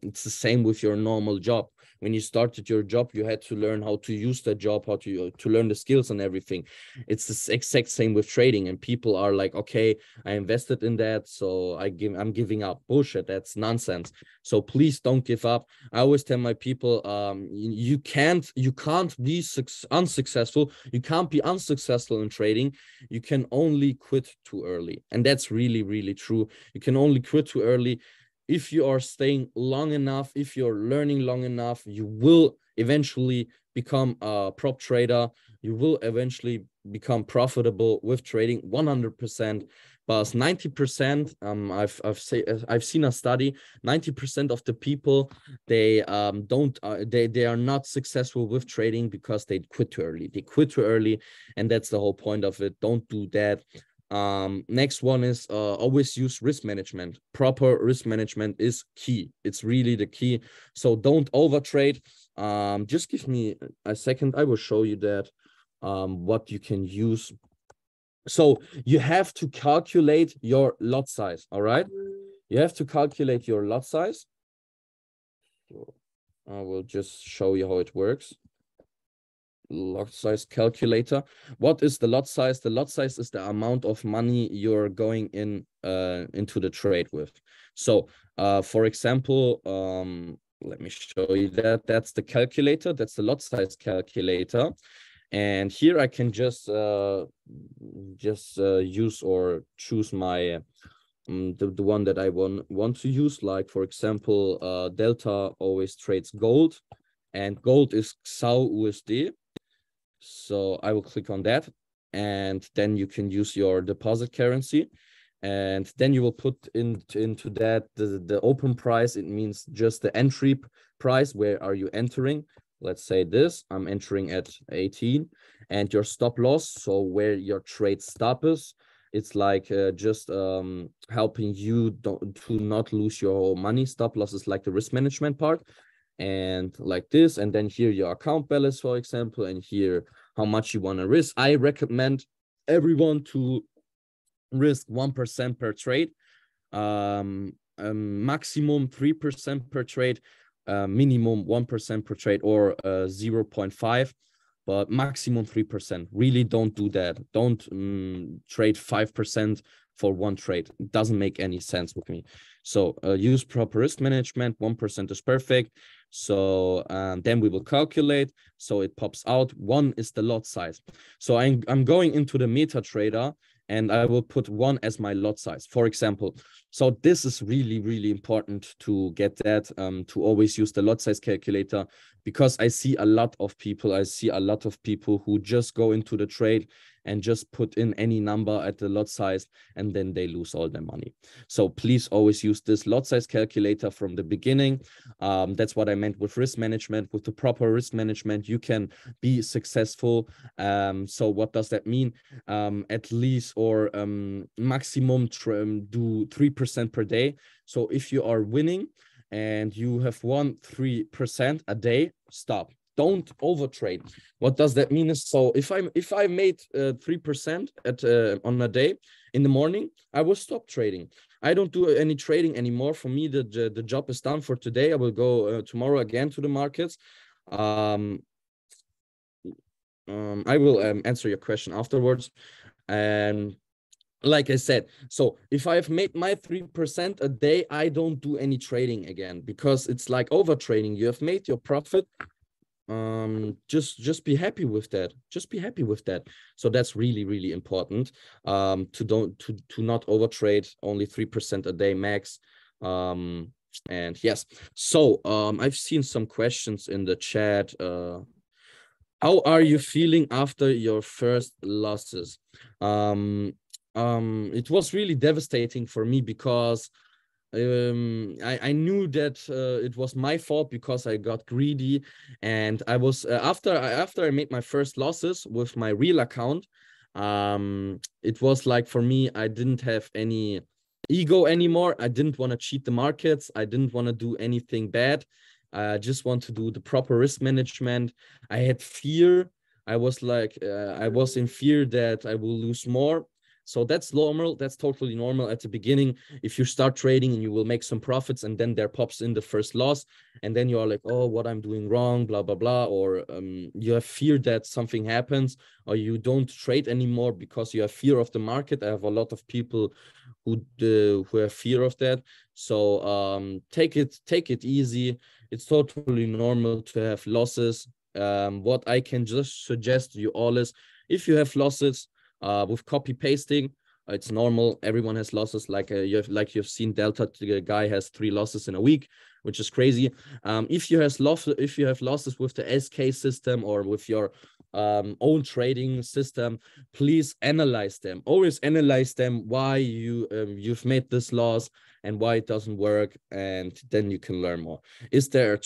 It's the same with your normal job. When you started your job, you had to learn how to use the job, how to learn the skills and everything. It's the exact same with trading, and people are like, okay, I invested in that, so I'm giving up. Bullshit. That's nonsense. So please don't give up. I always tell my people, you can't be unsuccessful. You can't be unsuccessful in trading. You can only quit too early. And that's really, really true. You can only quit too early. If you are staying long enough, if you're learning long enough, you will eventually become a prop trader. You will eventually become profitable with trading 100%. But 90%, I've seen a study, 90% of the people, they they are not successful with trading because they quit too early. They quit too early, and that's the whole point of it. Don't do that. Next one is always use risk management. Proper risk management is key. It's really the key. So don't overtrade. Just give me a second. I will show you that what you can use. So you have to calculate your lot size. All right, you have to calculate your lot size. So I will just show you how it works. Lot size calculator. What is the lot size? The lot size is the amount of money you're going into the trade with. So for example, let me show you that. That's the calculator. That's the lot size calculator. And here I can just use or choose my the one that I want to use. Like for example, Delta always trades gold, and gold is XAU USD. So I will click on that, and then you can use your deposit currency, and then you will put into that the open price. It means just the entry price. Where are you entering? Let's say this, I'm entering at 18, and your stop loss, so where your trade stop is. It's like just helping you to not lose your money. Stop loss is like the risk management part, and like this. And then here your account balance, for example, and here how much you want to risk. I recommend everyone to risk 1% per trade, maximum 3% per trade, minimum 1% per trade, or 0.5, but maximum 3%. Really don't do that. Don't trade 5% for one trade. It doesn't make any sense with me. So use proper risk management. 1% is perfect. So then we will calculate. So it pops out. 1 is the lot size. So I'm going into the MetaTrader, and I will put 1 as my lot size, for example. So this is really, really important to get that, to always use the lot size calculator, because I see a lot of people who just go into the trade and just put in any number at the lot size, and then they lose all their money. So please always use this lot size calculator from the beginning. That's what I meant with risk management. With the proper risk management, you can be successful. So what does that mean? At least or maximum do 3% per day. So if you are winning and you have won 3% a day, stop. Don't overtrade. What does that mean? Is so if I made 3% at on a day in the morning, I will stop trading. I don't do any trading anymore. For me, the job is done for today. I will go tomorrow again to the markets. I will answer your question afterwards. And like I said, so if I've made my 3% a day, I don't do any trading again, because it's like over trading. You have made your profit. Just be happy with that. Just be happy with that. So that's really, really important. To not overtrade. Only 3% a day max. And yes. So I've seen some questions in the chat. How are you feeling after your first losses? It was really devastating for me, because I knew that it was my fault, because I got greedy, and I was after I made my first losses with my real account. It was like, for me, I didn't have any ego anymore. I didn't want to cheat the markets. I didn't want to do anything bad. I just want to do the proper risk management. I had fear. I was like, I was in fear that I will lose more. So that's normal. That's totally normal at the beginning. If you start trading and you will make some profits, and then there pops in the first loss, and then you are like, oh, what I'm doing wrong, blah, blah, blah. Or you have fear that something happens, or you don't trade anymore because you have fear of the market. I have a lot of people who have fear of that. So take it easy. It's totally normal to have losses. What I can just suggest to you all is, if you have losses, with copy pasting, it's normal. Everyone has losses. Like you've seen Delta, the guy has 3 losses in a week, which is crazy. If you have losses with the SK system or with your own trading system, please analyze them. Always analyze them, why you've made this loss and why it doesn't work, and then you can learn more. Is there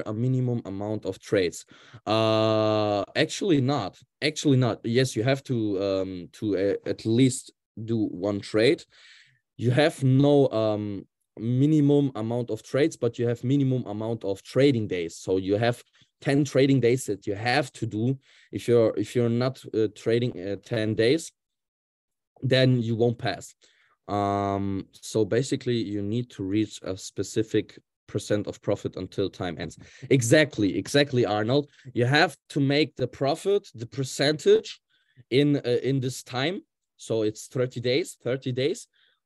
a minimum amount of trades? Actually not. Yes, you have to at least do 1 trade. You have no minimum amount of trades, but you have minimum amount of trading days. So you have 10 trading days that you have to do. If you're not trading 10 days, then you won't pass. So basically you need to reach a specific percent of profit until time ends. Exactly, Arnold. You have to make the profit, the percentage in this time. So it's 30 days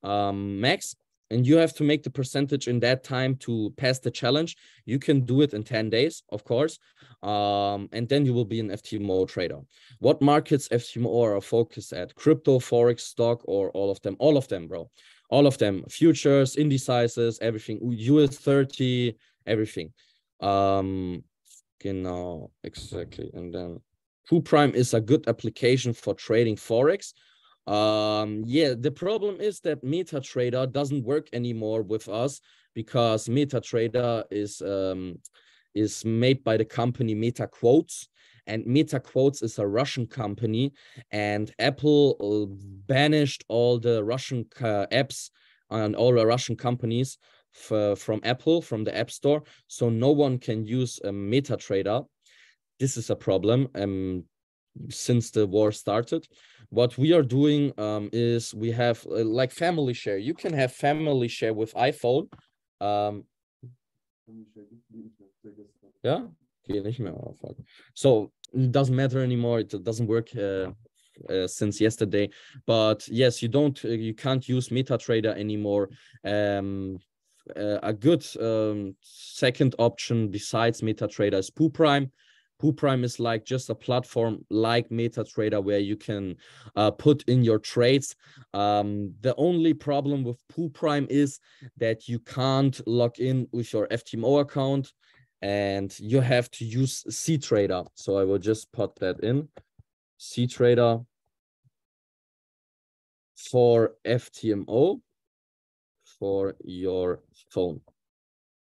max. and you have to make the percentage in that time to pass the challenge. You can do it in 10 days, of course. And then you will be an FTMO trader. What markets FTMO are focused at? Crypto, Forex, stock, or all of them? All of them, bro. All of them. Futures, indices, everything. US 30, everything. Genau, exactly. And then Prime is a good application for trading Forex. Yeah, the problem is that MetaTrader doesn't work anymore with us because MetaTrader is made by the company MetaQuotes, and MetaQuotes is a Russian company, and Apple banished all the Russian apps and all the Russian companies from Apple, from the App Store, so no one can use MetaTrader. This is a problem since the war started. What we are doing is we have like family share. You can have family share with iPhone. Yeah, okay, nicht mehr. Oh, fuck. So it doesn't matter anymore. It doesn't work since yesterday. But yes, you can't use MetaTrader anymore. A good second option besides MetaTrader is Prime. Prime is like just a platform like MetaTrader where you can put in your trades. The only problem with Prime is that you can't log in with your Ftmo account, and you have to use CTrader. So I will just put that in. CTrader for Ftmo for your phone.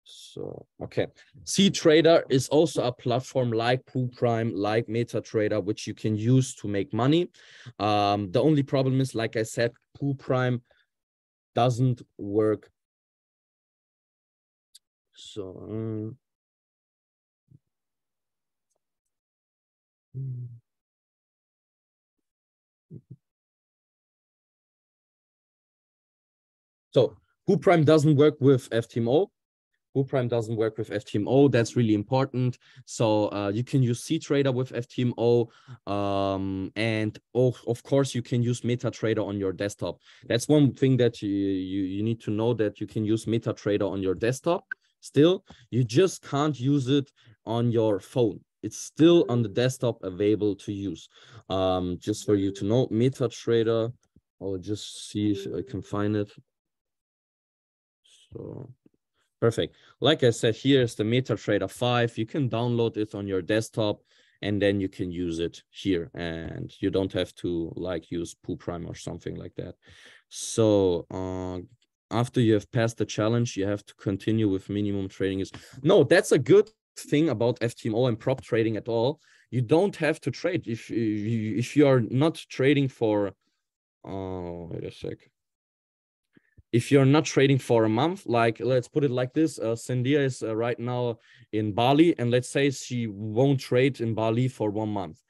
So, okay. CTrader is also a platform like Prime, like MetaTrader, which you can use to make money. The only problem is, like I said, Prime doesn't work. So, Prime doesn't work with Ftmo. Prime doesn't work with Ftmo. That's really important. So you can use CTrader with Ftmo, and of course you can use MetaTrader on your desktop. That's one thing that you need to know, that you can use MetaTrader on your desktop. Still, you just can't use it on your phone. It's still on the desktop available to use. Just for you to know, MetaTrader. I'll just see if I can find it. So. Perfect. Like I said, here's the MetaTrader 5. You can download it on your desktop, and then you can use it here, and you don't have to like use Prime or something like that. So after you have passed the challenge, you have to continue with minimum trading. No, that's a good thing about Ftmo and prop trading at all. You don't have to trade if you are not trading for. Oh, wait a sec. If you're not trading for a month, like let's put it like this, Sandia is right now in Bali, and let's say she won't trade in Bali for 1 month.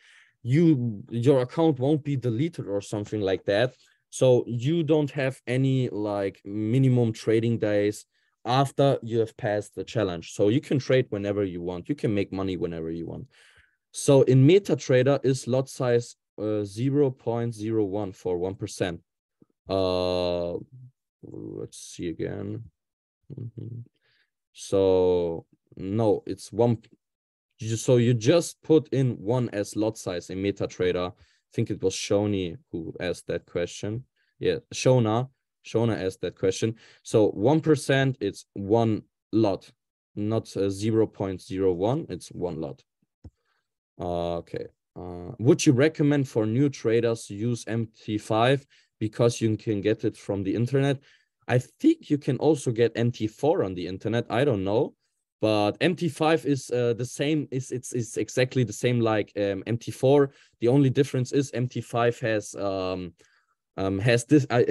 Your account won't be deleted or something like that. So you don't have any like minimum trading days after you have passed the challenge. So you can trade whenever you want. You can make money whenever you want. So in MetaTrader is lot size 0.01 for 1%. Let's see again. So no, it's one. So you just put in 1 as lot size in MetaTrader. I think it was Shoni who asked that question. Yeah, Shona asked that question. So 1%, it's 1 lot, not 0.01. It's 1 lot. Okay. Would you recommend for new traders to use MT5 because you can get it from the internet? I think you can also get MT4 on the internet. I don't know, but MT5 is the same. It's exactly the same like MT4. The only difference is MT5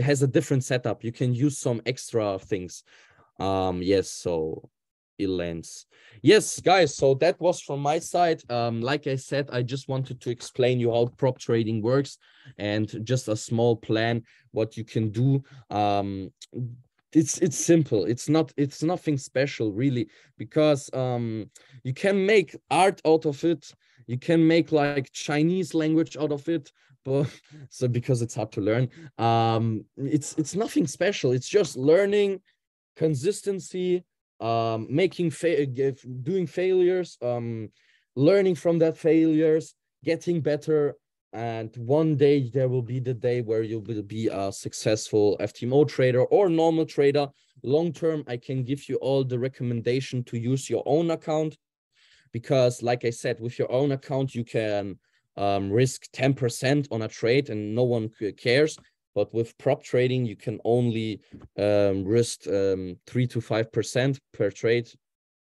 has a different setup. You can use some extra things. Yes, so Elance. Yes, guys, so that was from my side. Like I said, I just wanted to explain you how prop trading works and just a small plan what you can do. It's simple. It's nothing special really, because you can make art out of it. You can make like Chinese language out of it, but so because it's hard to learn. It's nothing special. It's just learning consistency, doing failures, learning from that failures, getting better. And one day there will be the day where you will be a successful FTMO trader or normal trader. Long term, I can give you all the recommendation to use your own account, because like I said, with your own account, you can risk 10% on a trade and no one cares. But with prop trading, you can only risk 3 to 5% per trade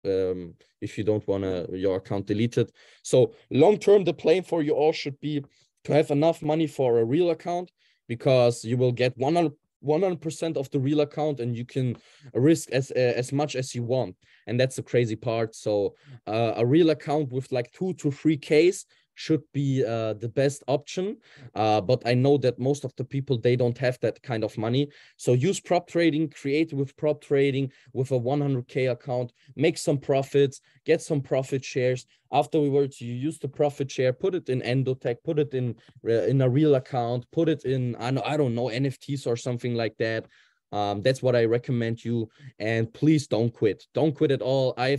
if you don't want your account deleted. So long term, the plan for you all should be to have enough money for a real account, because you will get 100% of the real account and you can risk as much as you want. And that's the crazy part. So a real account with like 2 to 3Ks should be the best option. But I know that most of the people, they don't have that kind of money. So use prop trading, create with prop trading with a 100K account, make some profits, get some profit shares. Afterwards, you use the profit share, put it in Endotech, put it in a real account, put it in, I don't know, NFTs or something like that. That's what I recommend you. And please don't quit. Don't quit at all. I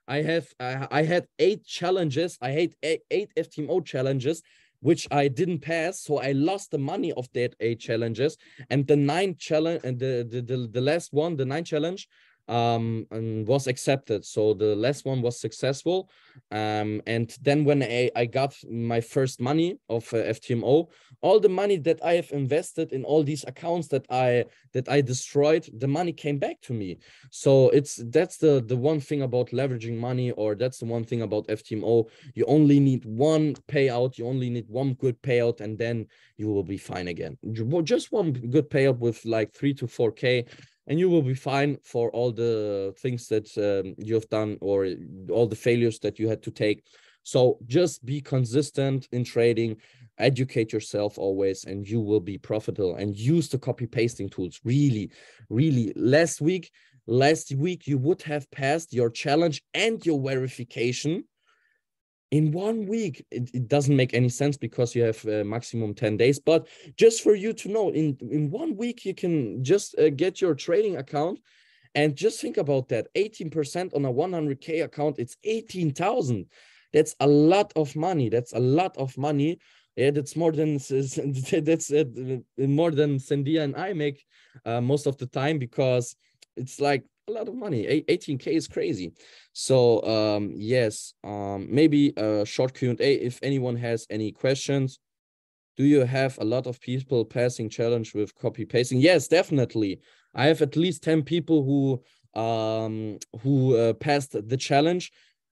had 8 challenges. I had eight FTMO challenges, which I didn't pass. So I lost the money of that 8 challenges. And the 9 challenge and the last one, the 9 challenge, and was accepted. So the last one was successful. And then when I got my first money of FTMO, all the money that I have invested in all these accounts that I destroyed, the money came back to me. So that's the one thing about leveraging money, or that's the one thing about FTMO. You only need one payout, you only need one good payout, and then you will be fine again. Just one good payout with like 3 to 4K, and you will be fine for all the things that you have done, or all the failures that you had to take. So just be consistent in trading, educate yourself always, and you will be profitable. And use the copy pasting tools. Really, really. Last week, you would have passed your challenge and your verification in 1 week. It doesn't make any sense because you have maximum 10 days. But just for you to know, in 1 week, you can just get your trading account. And just think about that. 18% on a 100K account, it's 18,000. That's a lot of money. That's a lot of money. Yeah, that's more than more than Sandia and I make most of the time, because it's like a lot of money. 18K is crazy. So yes, maybe a short Q&A if anyone has any questions. Do you have a lot of people passing challenge with copy pasting? Yes, definitely. I have at least 10 people who passed the challenge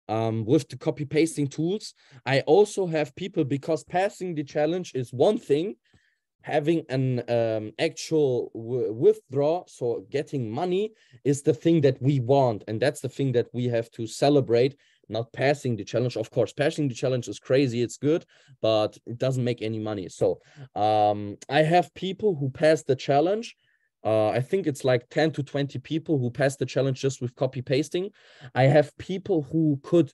with the copy pasting tools. I also have people, because passing the challenge is one thing, having an actual withdraw, so getting money, is the thing that we want, and that's the thing that we have to celebrate. Not passing the challenge. Of course, passing the challenge is crazy, it's good, but it doesn't make any money. So I have people who pass the challenge. I think it's like 10 to 20 people who pass the challenge just with copy pasting. I have people who could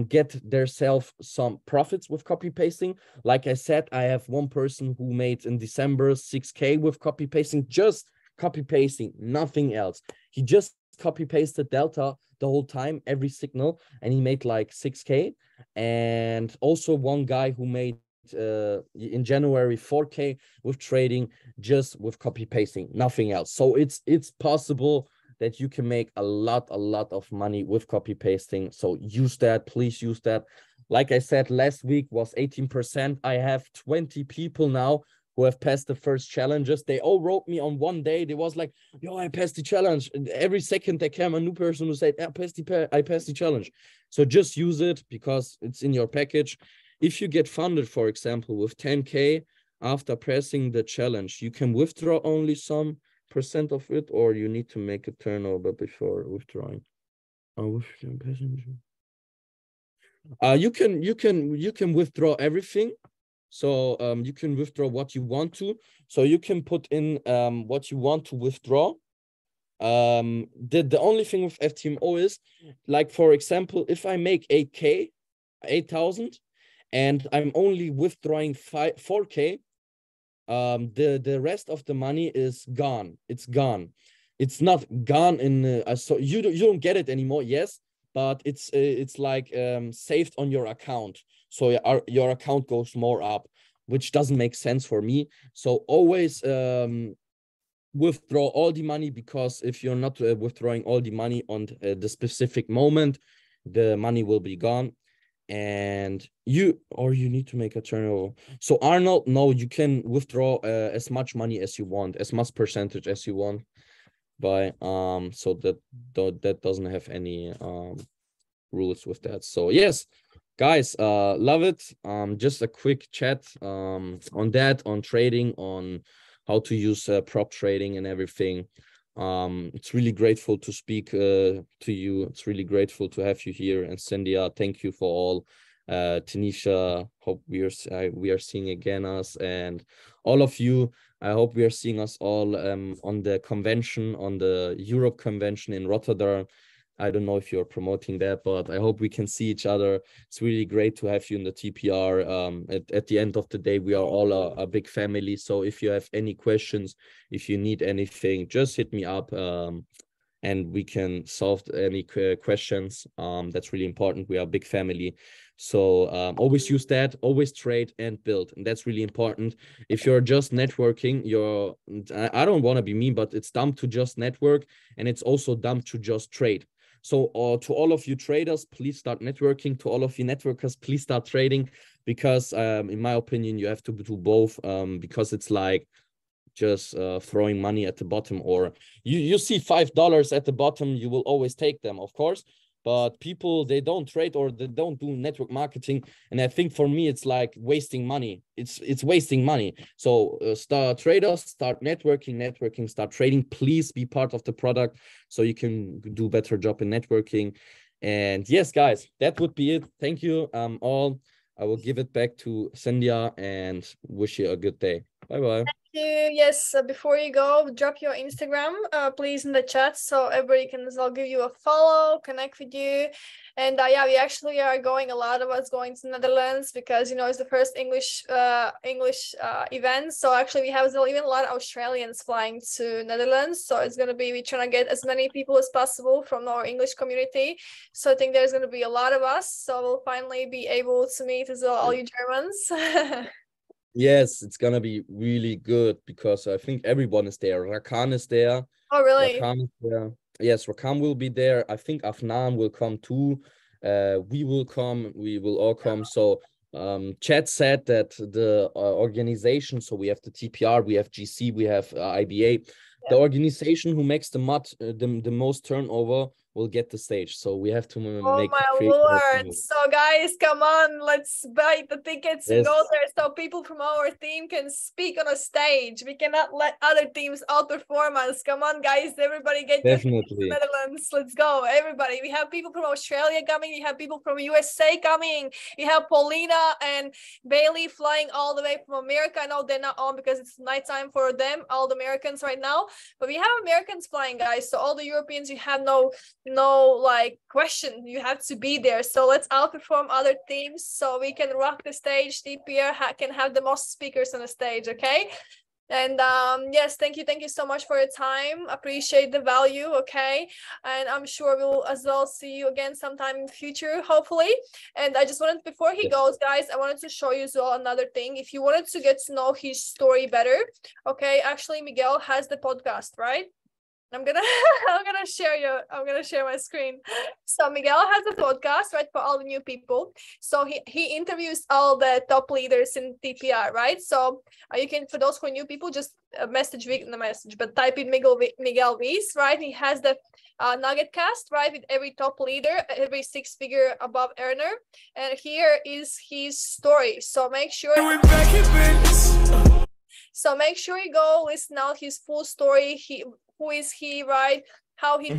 get themselves some profits with copy pasting. Like I said, I have one person who made in December 6K with copy pasting, just copy pasting, nothing else. He just copy pasted Delta the whole time, every signal, and he made like 6K. And also one guy who made in January 4K with trading, just with copy pasting, nothing else. So it's possible that you can make a lot of money with copy pasting. So use that, please use that. Like I said, last week was 18%. I have 20 people now who have passed the first challenges. They all wrote me on one day. They was like, yo, I passed the challenge. And every second there came a new person who said, I passed the challenge. So just use it because it's in your package. If you get funded, for example, with 10K after passing the challenge, you can withdraw only some percent of it, or you need to make a turnover before withdrawing. You can withdraw everything. So you can withdraw what you want to. So you can put in what you want to withdraw. The only thing with FTMO is, like, for example, if I make 8K, 8,000, and I'm only withdrawing 4K, the rest of the money is gone. It's gone. it's not gone in so you don't get it anymore, yes, but it's like saved on your account, so your account goes more up, which doesn't make sense for me. So always withdraw all the money, because if you're not withdrawing all the money on the specific moment, the money will be gone, and you need to make a turnover. So Arnold, no, you can withdraw as much money as you want, as much percentage as you want, by so that doesn't have any rules with that. So yes, guys, love it. Just a quick chat on that, on trading, on how to use prop trading and everything. It's really grateful to speak to you. It's really grateful to have you here. And Cynthia, thank you for all. Tanisha, hope we are seeing again us, and all of you. I hope we are seeing us all on the convention, on the Europe convention in Rotterdam. I don't know if you're promoting that, but I hope we can see each other. It's really great to have you in the TPR. At the end of the day, we are all a big family. So if you have any questions, if you need anything, just hit me up, and we can solve any questions. That's really important. We are a big family. So always use that, always trade and build. And that's really important. If you're just networking, I don't want to be mean, but it's dumb to just network, and it's also dumb to just trade. So to all of you traders, please start networking. To all of you networkers, please start trading, because in my opinion, you have to do both, because it's like just throwing money at the bottom, or you see $5 at the bottom, you will always take them, of course. But people, they don't trade, or they don't do network marketing, and I think for me it's like wasting money. It's wasting money. So start traders, start networking, start trading. Please be part of the product so you can do better job in networking. And yes, guys, that would be it. Thank you all. I will give it back to Cynthia and wish you a good day. Bye bye. Yes, before you go, drop your Instagram, please, in the chat, so everybody can as well give you a follow, connect with you. And yeah, we actually are going, a lot of us going to Netherlands, because it's the first English event. So actually we have even a lot of Australians flying to Netherlands. So it's gonna be, we're trying to get as many people as possible from our English community. So I think there's gonna be a lot of us. So we'll finally be able to meet as well all you Germans. Yes, it's gonna be really good, because I think everyone is there. Rakan is there. Oh, really? Rakan is there. Yes, Rakan will be there. I think Afnan will come too. We will come. We will all come. So Chad said that the organization, so we have the TPR, we have GC, we have IBA. The organization who makes the most turnover will get the stage. So we have to Oh my lord. So guys, come on, let's buy the tickets and go there, so people from our team can speak on a stage. We cannot let other teams outperform us. Come on, guys, everybody get your tickets to the Netherlands. Let's go, everybody. We have people from Australia coming, we have people from USA coming, we have Paulina and Bailey flying all the way from America. I know they're not on because it's nighttime for them, all the Americans right now, but we have Americans flying, guys. So all the Europeans, you have no like question, you have to be there. So let's outperform other teams so we can rock the stage. TPR can have the most speakers on the stage, okay? And yes, thank you so much for your time. Appreciate the value, okay? And I'm sure we'll as well see you again sometime in the future, hopefully. And I just wanted, before he goes, guys, I wanted to show you as well another thing. If you wanted to get to know his story better, okay, actually Miguel has the podcast, right? I'm gonna I'm gonna share my screen. So Miguel has a podcast, right, for all the new people. So he interviews all the top leaders in TPR, right? So you can, for those who are new people, just type in Miguel Weiss, right? He has the Nugget Cast, right, with every top leader, every six-figure above earner, and here is his story. So make sure you go listen out his full story. Who is he, right? How he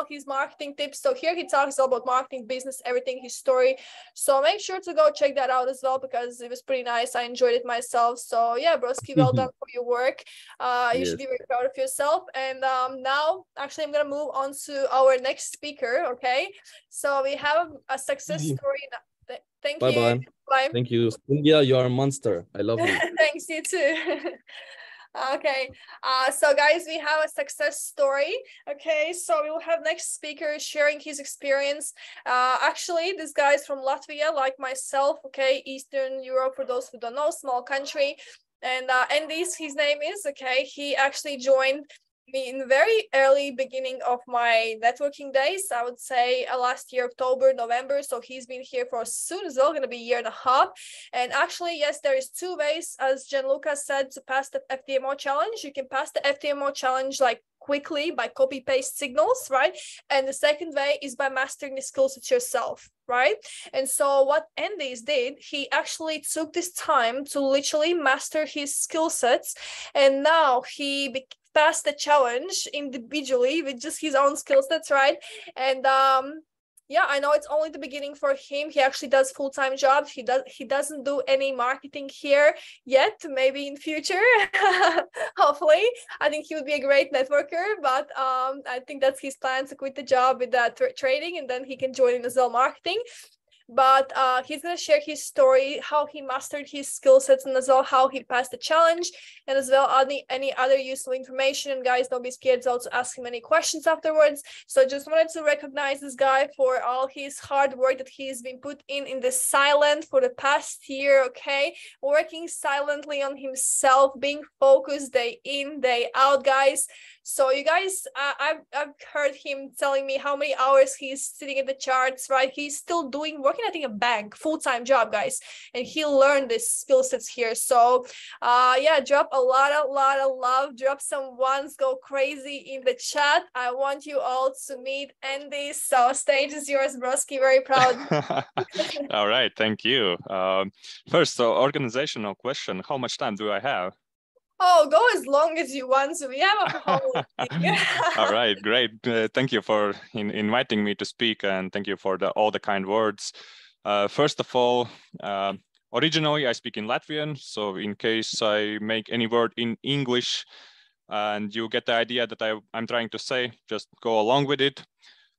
his marketing tips. So here he talks all about marketing, business, everything, his story. So make sure to go check that out as well, because it was pretty nice. I enjoyed it myself. So yeah, broski, well done for your work. You should be very proud of yourself. And now actually I'm gonna move on to our next speaker. Okay, so we have a success story now. Thank you. Bye. Thank you, Cynthia. You are a monster. I love you. Thanks, you too. Okay, so guys, we have a success story. Okay, so we will have next speaker sharing his experience. Actually, this guy is from Latvia, like myself. Okay, Eastern Europe, for those who don't know, small country. And his name is. Okay, he actually joined me in very early beginning of my networking days. I would say last year, October, November. So he's been here for soon as well, going to be a year and a half. And actually, yes, there is two ways, as Gianluca said, to pass the Ftmo challenge. You can pass the Ftmo challenge like quickly by copy paste signals, right? And the second way is by mastering the skill sets yourself, right? And so what Andy's did, he actually took this time to literally master his skill sets, and now he passed the challenge individually with just his own skill sets, right? And yeah, I know it's only the beginning for him. He actually does full-time jobs. He doesn't do any marketing here yet, maybe in future. Hopefully, I think he would be a great networker, but I think that's his plan, to quit the job with that trading, and then he can join in as well marketing. But he's going to share his story, how he mastered his skill sets, and as well how he passed the challenge, and as well any other useful information. And guys, don't be scared to also ask him any questions afterwards. So I just wanted to recognize this guy for all his hard work that he's been put in the silent for the past year. Okay, working silently on himself, being focused day in, day out, guys. So you guys, I've heard him telling me how many hours he's sitting at the charts, right? He's still working, I think, a bank, full-time job, guys, and he learned this skill sets here. So yeah, drop a lot of love, drop some ones, go crazy in the chat. I want you all to meet Andy. So stage is yours, broski. Very proud. All right, thank you. First, so organizational question: how much time do I have? Oh, go as long as you want. So we have a whole All right, great. Thank you for inviting me to speak, and thank you for all the kind words. First of all, originally I speak in Latvian, so in case I make any word in English and you get the idea that I'm trying to say, just go along with it.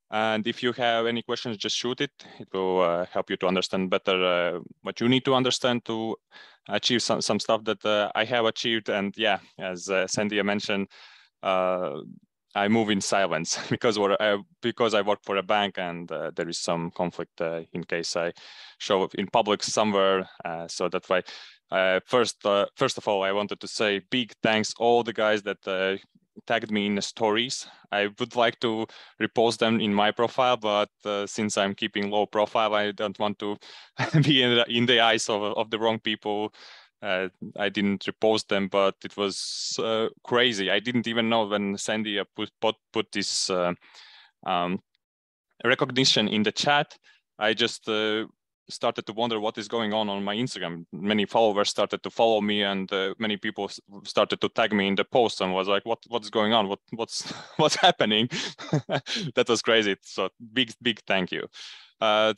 And if you have any questions, just shoot it. It will help you to understand better what you need to understand to achieve some stuff that I have achieved. And yeah, as Sandy mentioned, I move in silence because I work for a bank, and there is some conflict in case I show up in public somewhere. So that's why. First of all, I wanted to say big thanks all the guys that tagged me in the stories. I would like to repost them in my profile, but since I'm keeping low profile, I don't want to be in the eyes of the wrong people. I didn't repost them, but it was crazy. I didn't even know when Sandy put this recognition in the chat. I just started to wonder what is going on my Instagram. Many followers started to follow me, and many people started to tag me in the post, and was like, what's going on? What's happening? That was crazy. So big thank you. I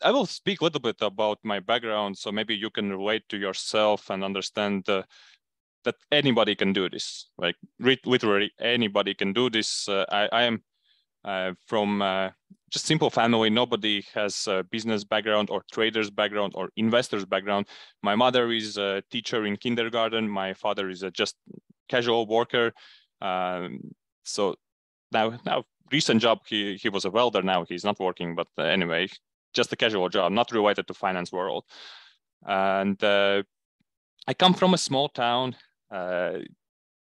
will speak a little bit about my background, so maybe you can relate to yourself and understand that anybody can do this. Like literally anybody can do this. I am from just simple family. Nobody has a business background or trader's background or investor's background. My mother is a teacher in kindergarten. My father is a just casual worker. So now recent job, he was a welder. Now he's not working, but anyway, just a casual job, not related to finance world. And I come from a small town. There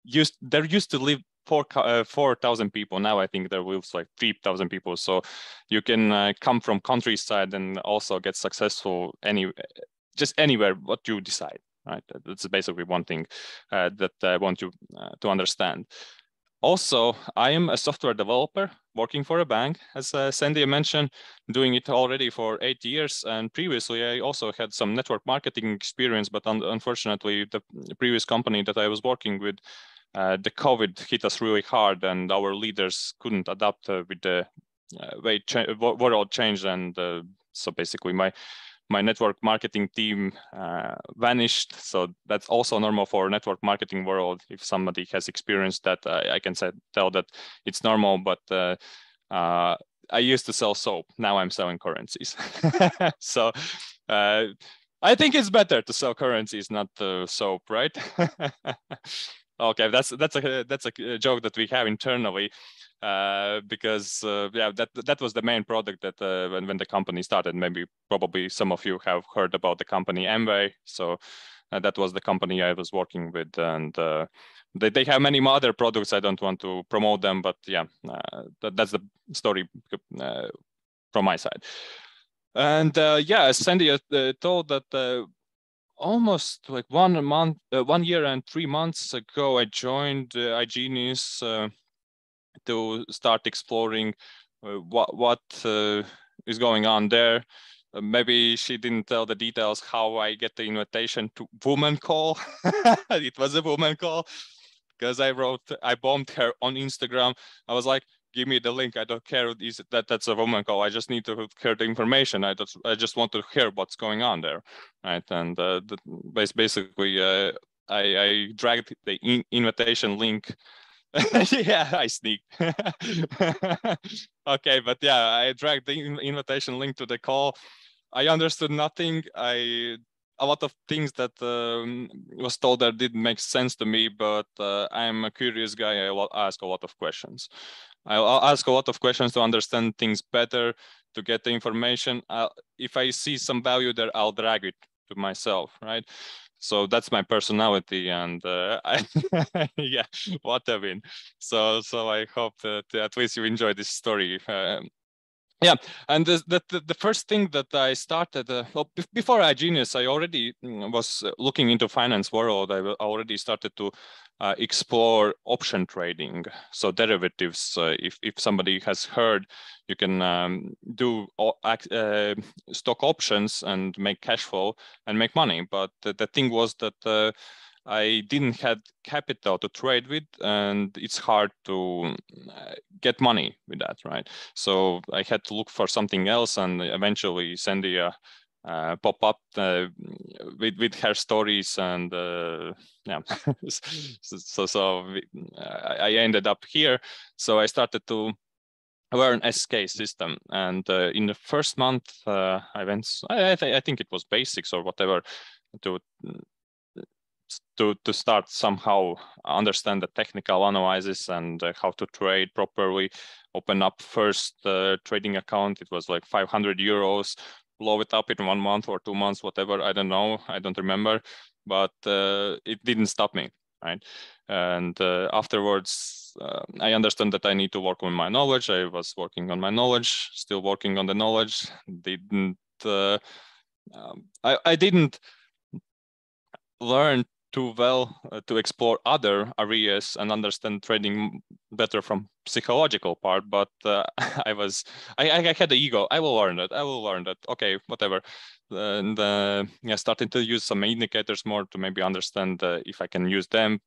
used to live 4,000 people. Now I think there lives like 3,000 people. So you can come from countryside and also get successful just anywhere what you decide, right? That's basically one thing that I want you to understand. Also, I am a software developer working for a bank, as Sandy mentioned, doing it already for 8 years. And previously, I also had some network marketing experience, but unfortunately, the previous company that I was working with, the COVID hit us really hard, and our leaders couldn't adapt with the way world changed. And so basically, my network marketing team vanished. So that's also normal for network marketing world. If somebody has experienced that, I can tell that it's normal. But I used to sell soap. Now I'm selling currencies. So I think it's better to sell currencies, not soap, right? Okay, that's a joke that we have internally, because yeah, that was the main product that when the company started. Maybe probably some of you have heard about the company Amway. So that was the company I was working with, and they have many other products. I don't want to promote them, but yeah, that's the story from my side. And yeah, as Sandy told that. Almost like 1 year and 3 months ago, I joined iGenius to start exploring what is going on there. Maybe she didn't tell the details how I get the invitation to woman call. It was a woman call because I bombed her on Instagram. I was like, give me the link. I don't care that's a woman call. I just need to hear the information. I just want to hear what's going on there, right? And basically, I dragged the invitation link. Yeah, I sneaked. Okay, but yeah, I dragged the invitation link to the call. I understood nothing. A lot of things that was told there didn't make sense to me, but I'm a curious guy. I will ask a lot of questions. I'll ask a lot of questions to understand things better, to get the information. If I see some value there, I'll drag it to myself, right? So that's my personality, and yeah, what a win. So I hope that at least you enjoy this story. Yeah, and the first thing that I started, well, before iGenius, I already was looking into finance world. I already started to explore option trading, so derivatives. If somebody has heard, you can do stock options and make cash flow and make money. But the thing was that I didn't have capital to trade with, and it's hard to get money with that, right? So I had to look for something else, and eventually Sandy pop up with her stories, and yeah, I ended up here. So I started to learn SK system, and in the first month I went. I think it was basics or whatever to start somehow understand the technical analysis and how to trade properly. Open up first trading account. It was like 500 euros. Blow it up in 1 month or 2 months, whatever. I don't know. I don't remember. But it didn't stop me, right? And afterwards, I understand that I need to work on my knowledge. I was working on my knowledge, still working on the knowledge. I didn't learn too well to explore other areas and understand trading better from psychological part, but I had the ego. I will learn that. Okay, whatever. And yeah, starting to use some indicators more to maybe understand if I can use them,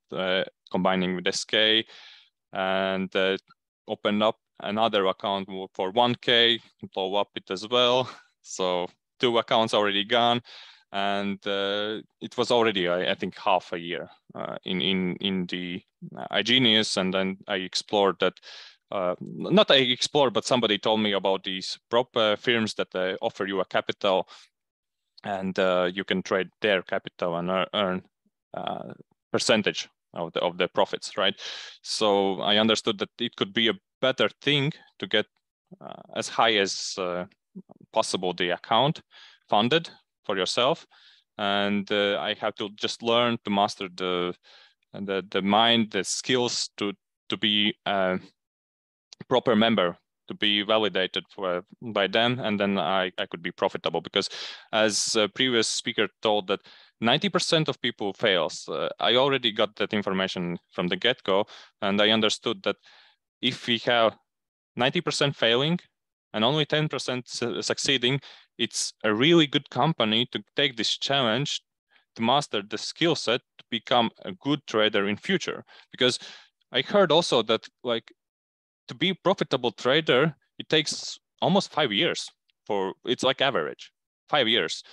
combining with SK, and open up another account for 1K, blow up it as well. So 2 accounts already gone. And it was already, I think, half a year in the iGenius, and then I explored that. Not I explored, but somebody told me about these prop firms that offer you a capital, and you can trade their capital and earn percentage of the profits, right? So I understood that it could be a better thing to get as high as possible the account funded for yourself, and I have to just learn to master the mind, the skills to be a proper member, to be validated by them, and then I could be profitable. Because as a previous speaker told that 90% of people fails. I already got that information from the get-go, and I understood that if we have 90% failing and only 10% succeeding, it's a really good company to take this challenge, to master the skill set, to become a good trader in future. Because I heard also that like to be profitable trader, it takes almost 5 years. It's like average 5 years.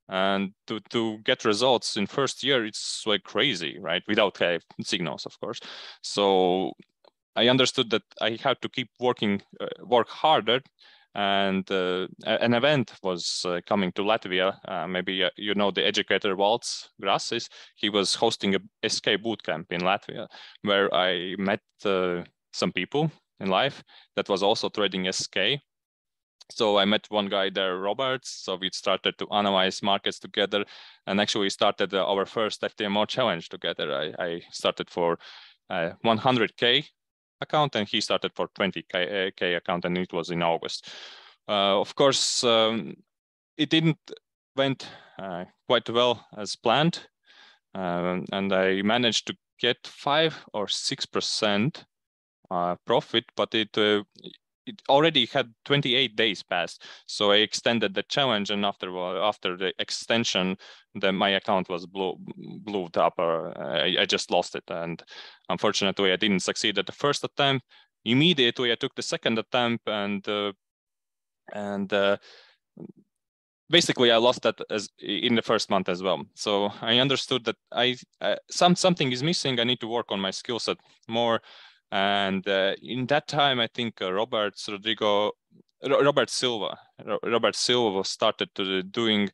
And to get results in first year, it's like crazy, right? Without signals, of course. So I understood that I had to keep work harder, and an event was coming to Latvia. Maybe you know the educator Valts Grasis. He was hosting a SK bootcamp in Latvia, where I met some people in life that was also trading SK. So I met one guy there, Robert. So we started to analyze markets together, and actually started our first Ftmo challenge together. I started for 100K account, and he started for 20K account, and it was in August. Of course, it didn't went quite well as planned, and I managed to get 5 or 6% profit, but it already had 28 days passed. So I extended the challenge, and after the extension, then my account was blew up, or I just lost it. And unfortunately, I didn't succeed at the first attempt. Immediately, I took the second attempt, and basically I lost that as in the first month as well. So I understood that something is missing. I need to work on my skill set more. And in that time, I think Robert Silva started to doing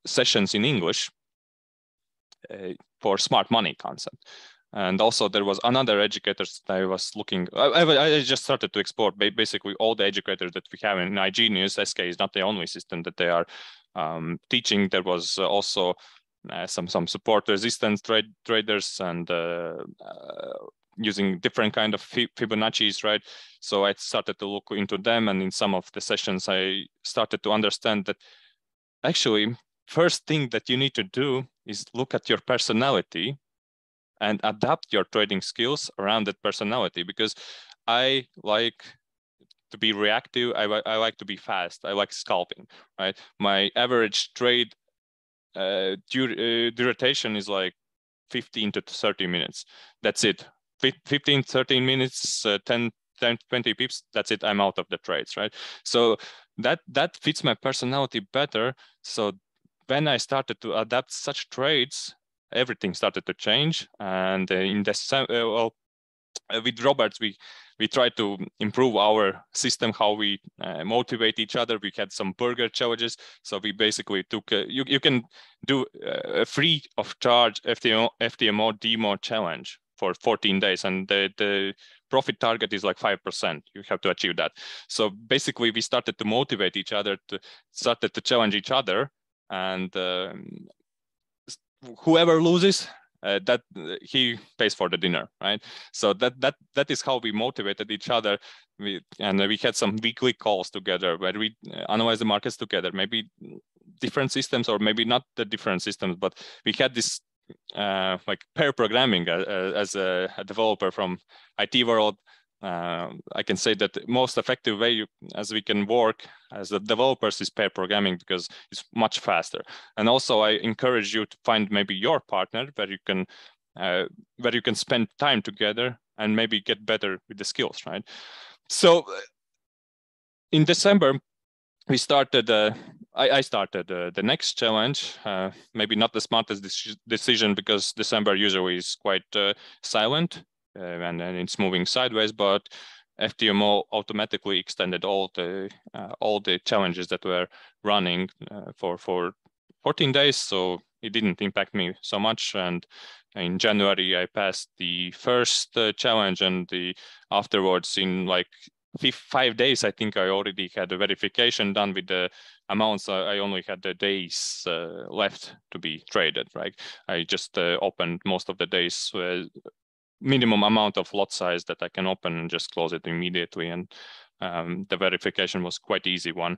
sessions in English for smart money concept. And also there was another educators that I was looking. I just started to explore basically all the educators that we have in iGenius. SK is not the only system that they are teaching. There was also some support resistance traders and using different kind of Fibonacci's, right? So I started to look into them, and in some of the sessions, I started to understand that actually, first thing that you need to do is look at your personality and adapt your trading skills around that personality, because I like to be reactive. I like to be fast. I like scalping, right? My average trade duration is like 15 to 30 minutes. That's it. 15, 13 minutes, 10, 20 pips, that's it. I'm out of the trades, right? So that fits my personality better. So when I started to adapt such trades, everything started to change. And in the with Roberts, we tried to improve our system, how we motivate each other. We had some burger challenges. So we basically took, you can do a free of charge FTMO demo challenge for 14 days. And the profit target is like 5%. You have to achieve that. So basically we started to motivate each other, started to challenge each other. And whoever loses, that he pays for the dinner, right? So that is how we motivated each other. We had some weekly calls together where we analyze the markets together, maybe different systems or maybe not the different systems, but we had this like pair programming as a developer from IT world. I can say that the most effective way as we can work as the developers is pair programming, because it's much faster. And also I encourage you to find maybe your partner where you can spend time together and maybe get better with the skills, right? So in December, we started, I started the next challenge, maybe not the smartest decision, because December usually is quite silent and it's moving sideways, but FTMO automatically extended all the challenges that were running for 14 days. So it didn't impact me so much. And in January, I passed the first challenge, and afterwards in like 5 days, I think I already had a verification done with the amounts. I only had the days left to be traded, right? I just opened most of the days minimum amount of lot size that I can open and just close it immediately. And the verification was quite easy one.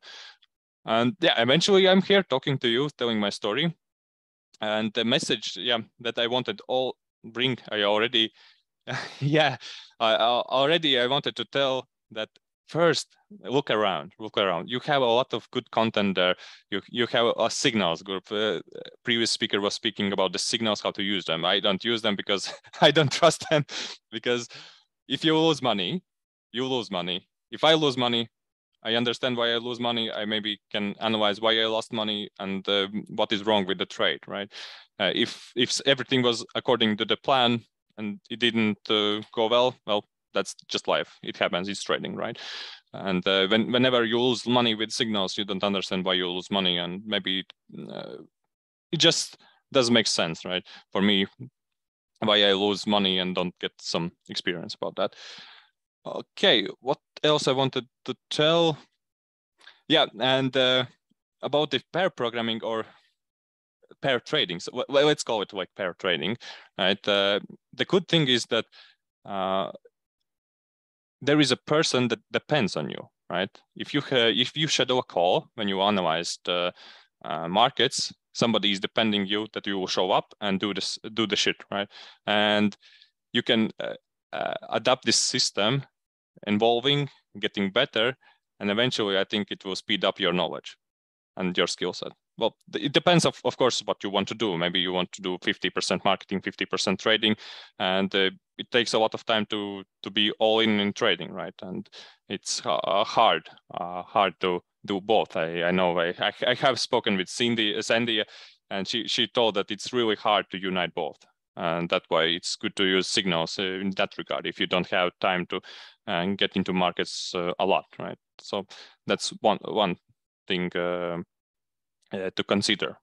And yeah, eventually I'm here talking to you, telling my story. And the message, that I wanted all bring, I already, I wanted to tell that first, look around. You have a lot of good content there. You have a signals group. Previous speaker was speaking about the signals, how to use them. I don't use them because I don't trust them, because if you lose money, you lose money. If I lose money, I understand why I lose money. I maybe can analyze why I lost money and what is wrong with the trade, right? If everything was according to the plan and it didn't go well, that's just life. It happens. It's trading, right? And whenever you lose money with signals, you don't understand why you lose money, and maybe it just doesn't make sense, right? For me, why I lose money and don't get some experience about that. Okay, what else I wanted to tell? Yeah, and about the pair programming or pair trading. So let's call it like pair trading, right? The good thing is that there is a person that depends on you, right? If you schedule a call when you analyze the markets, somebody is depending you that you will show up and do the shit, right? And you can adapt this system, involving, getting better, and eventually I think it will speed up your knowledge and your skill set. Well, it depends, of course, what you want to do. Maybe you want to do 50% marketing, 50% trading, and it takes a lot of time to be all in trading, right? And it's hard to do both. I know I have spoken with Sandy, and she told that it's really hard to unite both. And that's why it's good to use signals in that regard if you don't have time to get into markets a lot, right? So that's one thing to consider.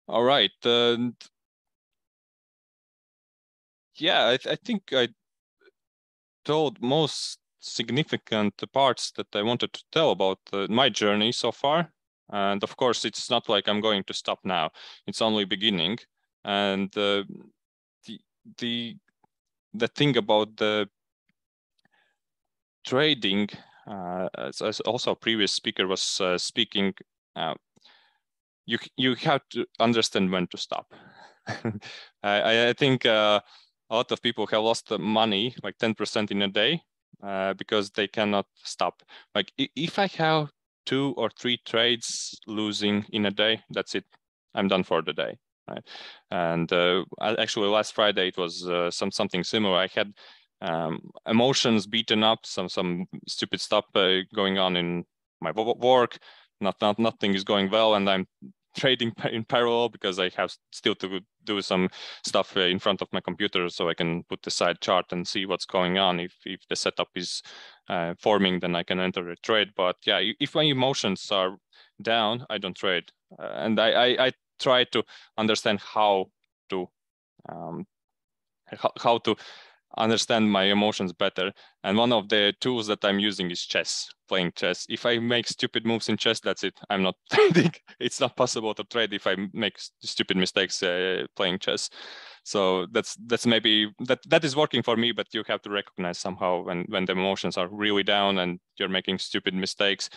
All right. Yeah, I think I told most significant parts that I wanted to tell about my journey so far. And of course, it's not like I'm going to stop now. It's only beginning. And the thing about the trading, as also a previous speaker was speaking, you have to understand when to stop. I think a lot of people have lost the money, like 10% in a day, because they cannot stop. Like if I have 2 or 3 trades losing in a day, that's it. I'm done for the day, right? And actually, last Friday it was something similar. I had emotions beaten up, some stupid stuff going on in my work. Nothing is going well, and I'm trading in parallel because I have still to do some stuff in front of my computer so I can put the side chart and see what's going on. If the setup is forming, then I can enter a trade. But yeah, if my emotions are down, I don't trade. And I try to understand how to understand my emotions better. And one of the tools that I'm using is chess, playing chess. If I make stupid moves in chess, that's it. I'm not trading. It's not possible to trade if I make stupid mistakes playing chess. So that's maybe that is working for me, but you have to recognize somehow when the emotions are really down and you're making stupid mistakes.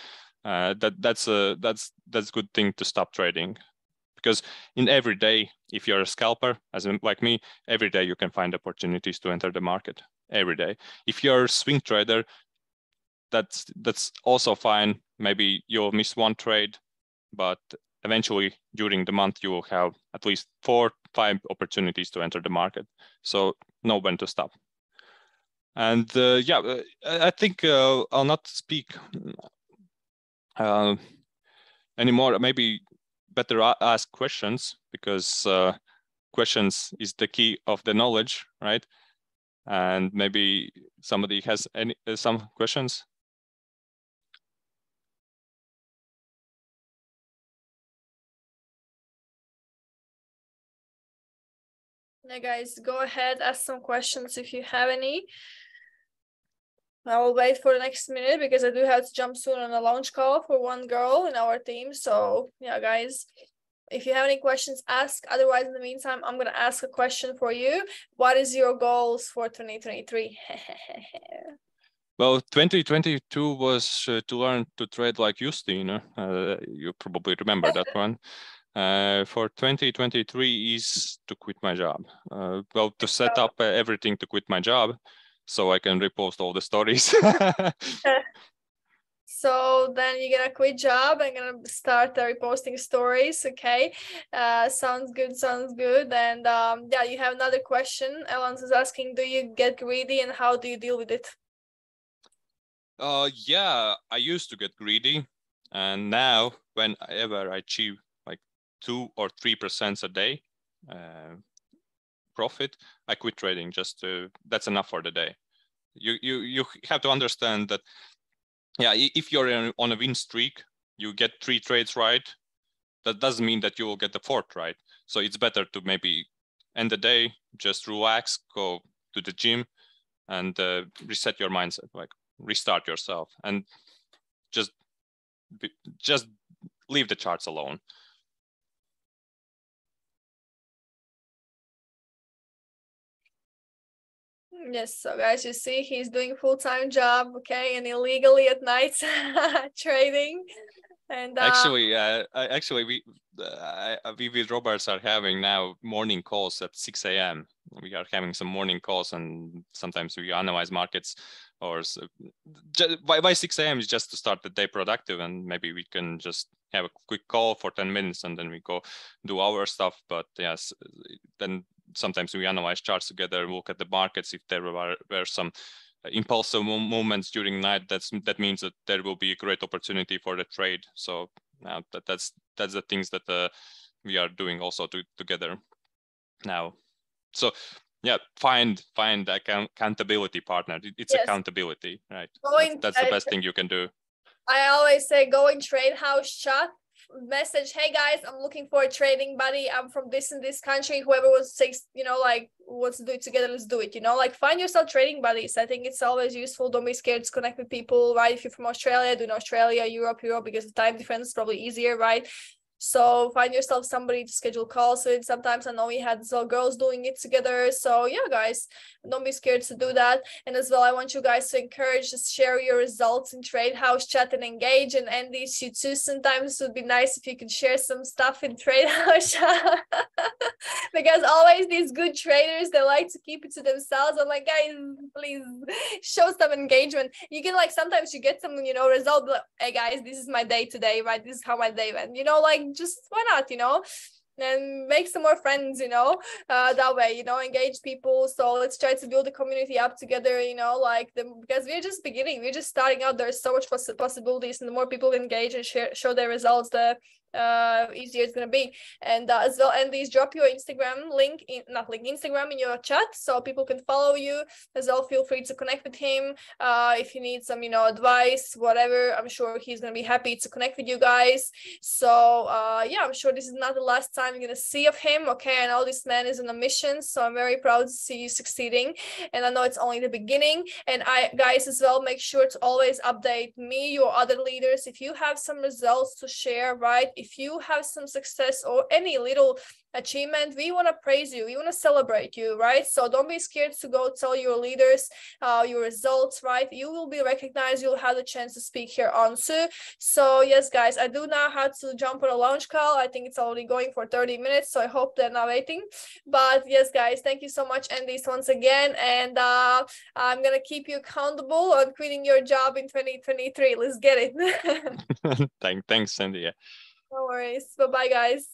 That's a good thing to stop trading. Because in every day, if you're a scalper, as in, like me, every day you can find opportunities to enter the market. Every day. If you're a swing trader, that's also fine. Maybe you'll miss one trade, but eventually during the month you will have at least 4, 5 opportunities to enter the market. So know when to stop. And I think I'll not speak anymore. Maybe better ask questions, because questions is the key of the knowledge, right? And maybe somebody has some questions. Yeah, guys, go ahead, ask some questions if you have any. I will wait for the next minute because I do have to jump soon on a launch call for one girl in our team. So yeah, guys, if you have any questions, ask. Otherwise, in the meantime, I'm gonna ask a question for you. What is your goals for 2023? Well, 2022 was to learn to trade like Justin. You probably remember that one. For 2023 is to quit my job. Well, to set up everything to quit my job so I can repost all the stories. So then you're gonna quit job and gonna start reposting stories. Okay, sounds good. And yeah, you have another question. Elans is asking, do you get greedy and how do you deal with it? Yeah, I used to get greedy, and now whenever I achieve like 2 or 3% a day profit, I quit trading. Just that's enough for the day. You have to understand that yeah, if you're on a win streak, you get 3 trades right. That doesn't mean that you will get the 4th right. So it's better to maybe end the day, just relax, go to the gym, and reset your mindset, like restart yourself, and just leave the charts alone. Yes, so guys, you see, he's doing full-time job, okay, and illegally at night trading. And actually, we with Roberts are having now morning calls at 6 a.m. We are having some morning calls, and sometimes we analyze markets. Or by 6 a.m. is just to start the day productive, and maybe we can just have a quick call for 10 minutes, and then we go do our stuff. But yes, then sometimes we analyze charts together, look at the markets. If there were some impulsive moments during night, that means that there will be a great opportunity for the trade. So that's the things that we are doing also together now. So yeah, find accountability partner. It's yes, accountability, right? That's the best thing you can do. I always say go in trade house chat, message, hey guys, I'm looking for a trading buddy, I'm from this and this country, whoever wants to, you know, like wants to do it together, let's do it, you know, like find yourself trading buddies. I think it's always useful. Don't be scared to connect with people, right? If you're from Australia, do in Australia, Europe, because the time difference is probably easier, right? So find yourself somebody to schedule calls with. Sometimes I know we had some girls doing it together. So yeah, guys, don't be scared to do that. And as well, I want you guys to encourage, just share your results in Trade House chat and engage. And Andy, you too, sometimes it would be nice if you could share some stuff in Trade House chat. Because always these good traders, they like to keep it to themselves. I'm like, guys, please show some engagement. You can, like, sometimes you get some, you know, result, like, hey guys, this is my day today, right? This is how my day went, you know, like, just why not, you know, and make some more friends, you know, that way, you know, engage people. So let's try to build the community up together, you know, like because we're just beginning, we're just starting out. There's so much possibilities, and the more people engage and show their results, the easier it's gonna be. And as well, Andy's drop your Instagram link in, not link, Instagram in your chat, so people can follow you as well. Feel free to connect with him if you need some, you know, advice, whatever. I'm sure he's gonna be happy to connect with you guys. So yeah, I'm sure this is not the last time you're gonna see of him. Okay, I know this man is on a mission, so I'm very proud to see you succeeding, and I know it's only the beginning. And I, guys, as well, make sure to always update me, your other leaders, if you have some results to share, right? If you have some success or any little achievement, we want to praise you, we want to celebrate you, right? So don't be scared to go tell your leaders your results, right? You will be recognized, you'll have the chance to speak here on too. So yes, guys, I do now have to jump on a launch call. I think it's already going for 30 minutes, so I hope they're not waiting. But yes, guys, thank you so much, Andy, once again, and I'm gonna keep you accountable on quitting your job in 2023. Let's get it. Thanks, Sandy. No worries. Bye-bye, guys.